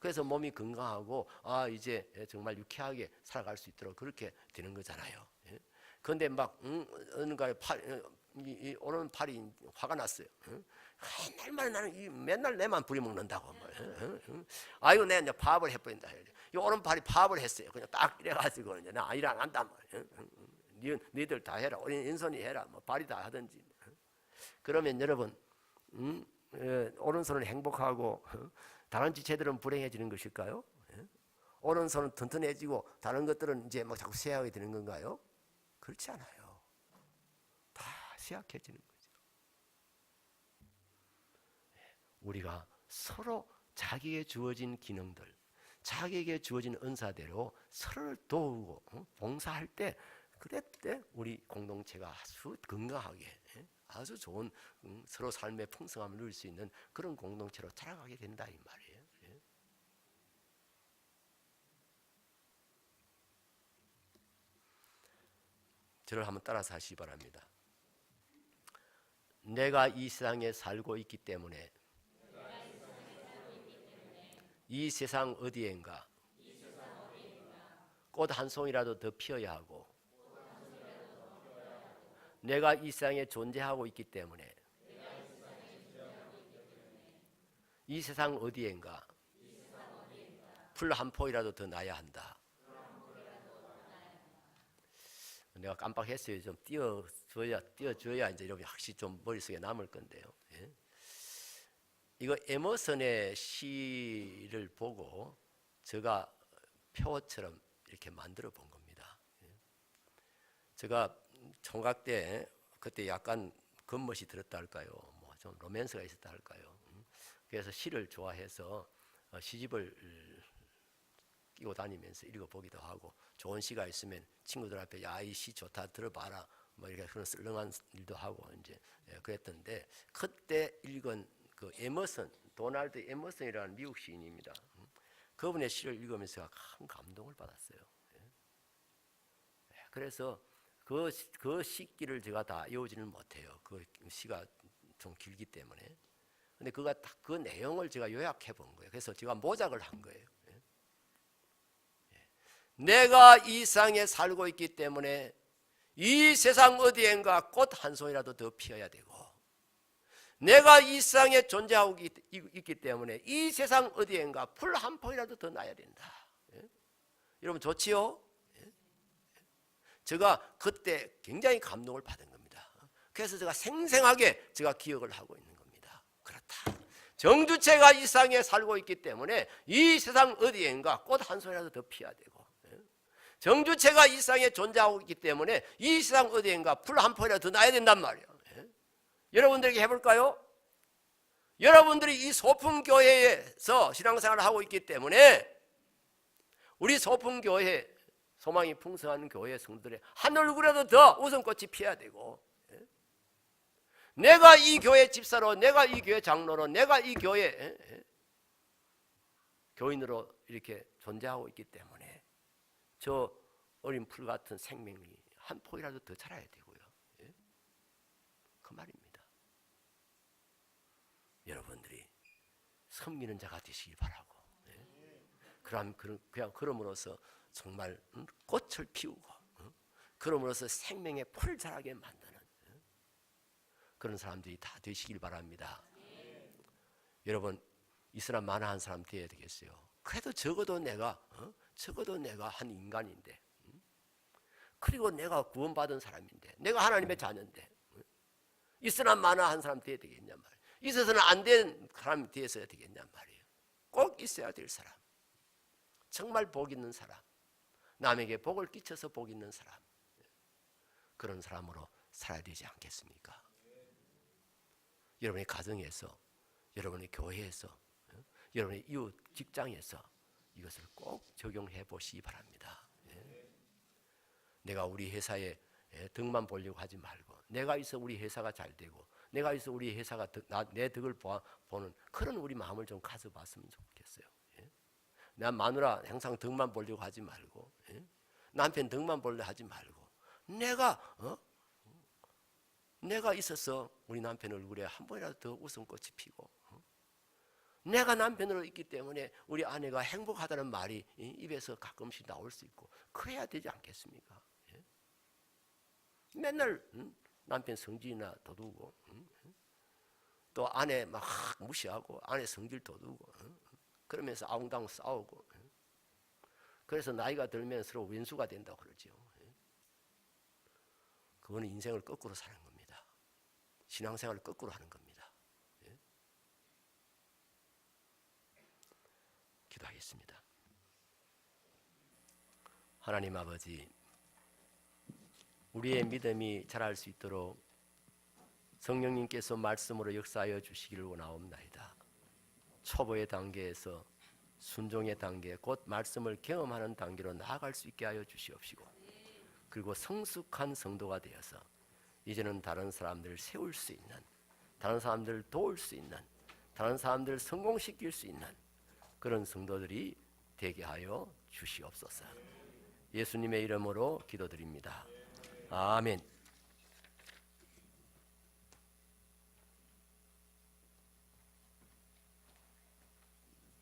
그래서 몸이 건강하고 이제 정말 유쾌하게 살아갈 수 있도록 그렇게 되는 거잖아요. 그런데 막 이 오른팔이 화가 났어요. 맨날 나는 맨날 내만 부려먹는다고. 아이고 내가 이제 파업을 해버린다. 이 오른팔이 파업을 했어요. 그냥 딱 이래가지고 이제 나 일 안 한다. 니들 다 해라. 왼손이 해라. 발이 다 하든지. 그러면 여러분 오른손은 행복하고 다른 지체들은 불행해지는 것일까요? 오른손은 튼튼해지고 다른 것들은 이제 막 자꾸 쇠하게 되는 건가요? 그렇지 않아요. 다 쇠약해지는 거죠. 우리가 서로 자기에게 주어진 기능들, 자기에게 주어진 은사대로 서로를 도우고 봉사할 때 그때 우리 공동체가 아주 건강하게 아주 좋은 서로 삶의 풍성함을 누릴 수 있는 그런 공동체로 자라가게 된다 이 말이에요. 저를 한번 따라서 하시기 바랍니다. 내가 이 세상에 살고 있기 때문에 이 세상 어디엔가 꽃 한 송이라도 더 피어야 하고 내가 이 세상에 존재하고 있기 때문에 이 세상 어디엔가 풀 한 포이라도 더 나야 한다. 내가 깜빡했어요. 좀 띄워줘야 이제 이렇게 확실히 좀 머릿속에 남을 건데요. 이거 에머슨의 시를 보고 제가 표어처럼 이렇게 만들어 본 겁니다. 제가 총각 때 그때 약간 겉멋이 들었다 할까요? 뭐 좀 로맨스가 있었다 할까요? 그래서 시를 좋아해서 시집을 끼고 다니면서 읽어보기도 하고 좋은 시가 있으면 친구들 앞에 야, 이 시 좋다 들어봐라 뭐 이렇게 그런 썰렁한 일도 하고 이제 그랬던데 그때 읽은 그 에머슨 도널드 에머슨이라는 미국 시인입니다. 그분의 시를 읽으면서 큰 감동을 받았어요. 그래서 그 시기를 제가 다 외우지는 못해요. 그 시가 좀 길기 때문에. 근데 그 내용을 제가 요약해 본 거예요. 그래서 제가 모작을 한 거예요. 내가 이 세상에 살고 있기 때문에 이 세상 어디엔가 꽃 한 송이라도 더 피어야 되고, 내가 이 세상에 존재하고 있기 때문에 이 세상 어디엔가 풀 한 포기라도 더 나야 된다. 여러분 좋지요? 제가 그때 굉장히 감동을 받은 겁니다. 그래서 제가 생생하게 제가 기억을 하고 있는 겁니다. 그렇다. 정주체가 이 세상에 살고 있기 때문에 이 세상 어디엔가 꽃 한 송이라도 더 피어야 되고, 정주체가 이 세상에 존재하고 있기 때문에 이 세상 어디엔가 풀 한 포기라도 더 나야 된단 말이에요. 여러분들에게 해볼까요? 여러분들이 이 소풍교회에서 신앙생활을 하고 있기 때문에 우리 소풍교회, 소망이 풍성한 교회 성도들의 한 얼굴에도 더 웃음꽃이 피어야 되고, 내가 이 교회 집사로, 내가 이 교회 장로로, 내가 이 교회 교인으로 이렇게 존재하고 있기 때문에 저 어린 풀 같은 생명이 한 포기라도 더 자라야 되고요. 그 말입니다. 여러분들이 섬기는 자가 되시길 바라고, 그럼으로써 정말 꽃을 피우고, 그럼으로써 생명의 풀 자라게 만드는 그런 사람들이 다 되시길 바랍니다. 여러분, 이스라엘 만화한 사람 되어야 되겠어요. 그래도 적어도 내가 한 인간인데, 그리고 내가 구원받은 사람인데, 내가 하나님의 자녀인데, 이스라엘 만화한 사람 되어야 되겠냐 말이에요. 있어서는 안 된 사람이 되어야 되겠냐 말이에요. 꼭 있어야 될 사람, 정말 복 있는 사람, 남에게 복을 끼쳐서 복 있는 사람, 그런 사람으로 살아야 되지 않겠습니까? 여러분의 가정에서, 여러분의 교회에서, 여러분의 이웃 직장에서 이것을 꼭 적용해 보시기 바랍니다. 내가 우리 회사에 덕만 보려고 하지 말고, 내가 있어 우리 회사가 잘 되고, 내가 있어 우리 회사가 내 덕을 보는 그런 우리 마음을 좀 가져봤으면 좋겠어요. 나 마누라 항상 덕만 보려고 하지 말고, 남편 덕만 보려고 하지 말고, 내가 있어서 우리 남편 얼굴에 한 번이라도 더 웃음꽃이 피고, 내가 남편으로 있기 때문에 우리 아내가 행복하다는 말이 입에서 가끔씩 나올 수 있고, 그래야 되지 않겠습니까? 맨날 남편 성질이나 도두고, 또 아내 막 무시하고 아내 성질 도두고, 그러면서 아웅다웅 싸우고, 그래서 나이가 들면 서로 왼수가 된다고 그러죠. 그거는 인생을 거꾸로 사는 겁니다. 신앙생활을 거꾸로 하는 겁니다. 기도하겠습니다. 하나님 아버지, 우리의 믿음이 자랄 수 있도록 성령님께서 말씀으로 역사하여 주시기를 원하옵나이다. 초보의 단계에서 순종의 단계, 곧 말씀을 경험하는 단계로 나아갈 수 있게 하여 주시옵시고, 그리고 성숙한 성도가 되어서 이제는 다른 사람들을 세울 수 있는, 다른 사람들을 도울 수 있는, 다른 사람들을 성공시킬 수 있는 그런 성도들이 되게 하여 주시옵소서. 예수님의 이름으로 기도드립니다. 아멘.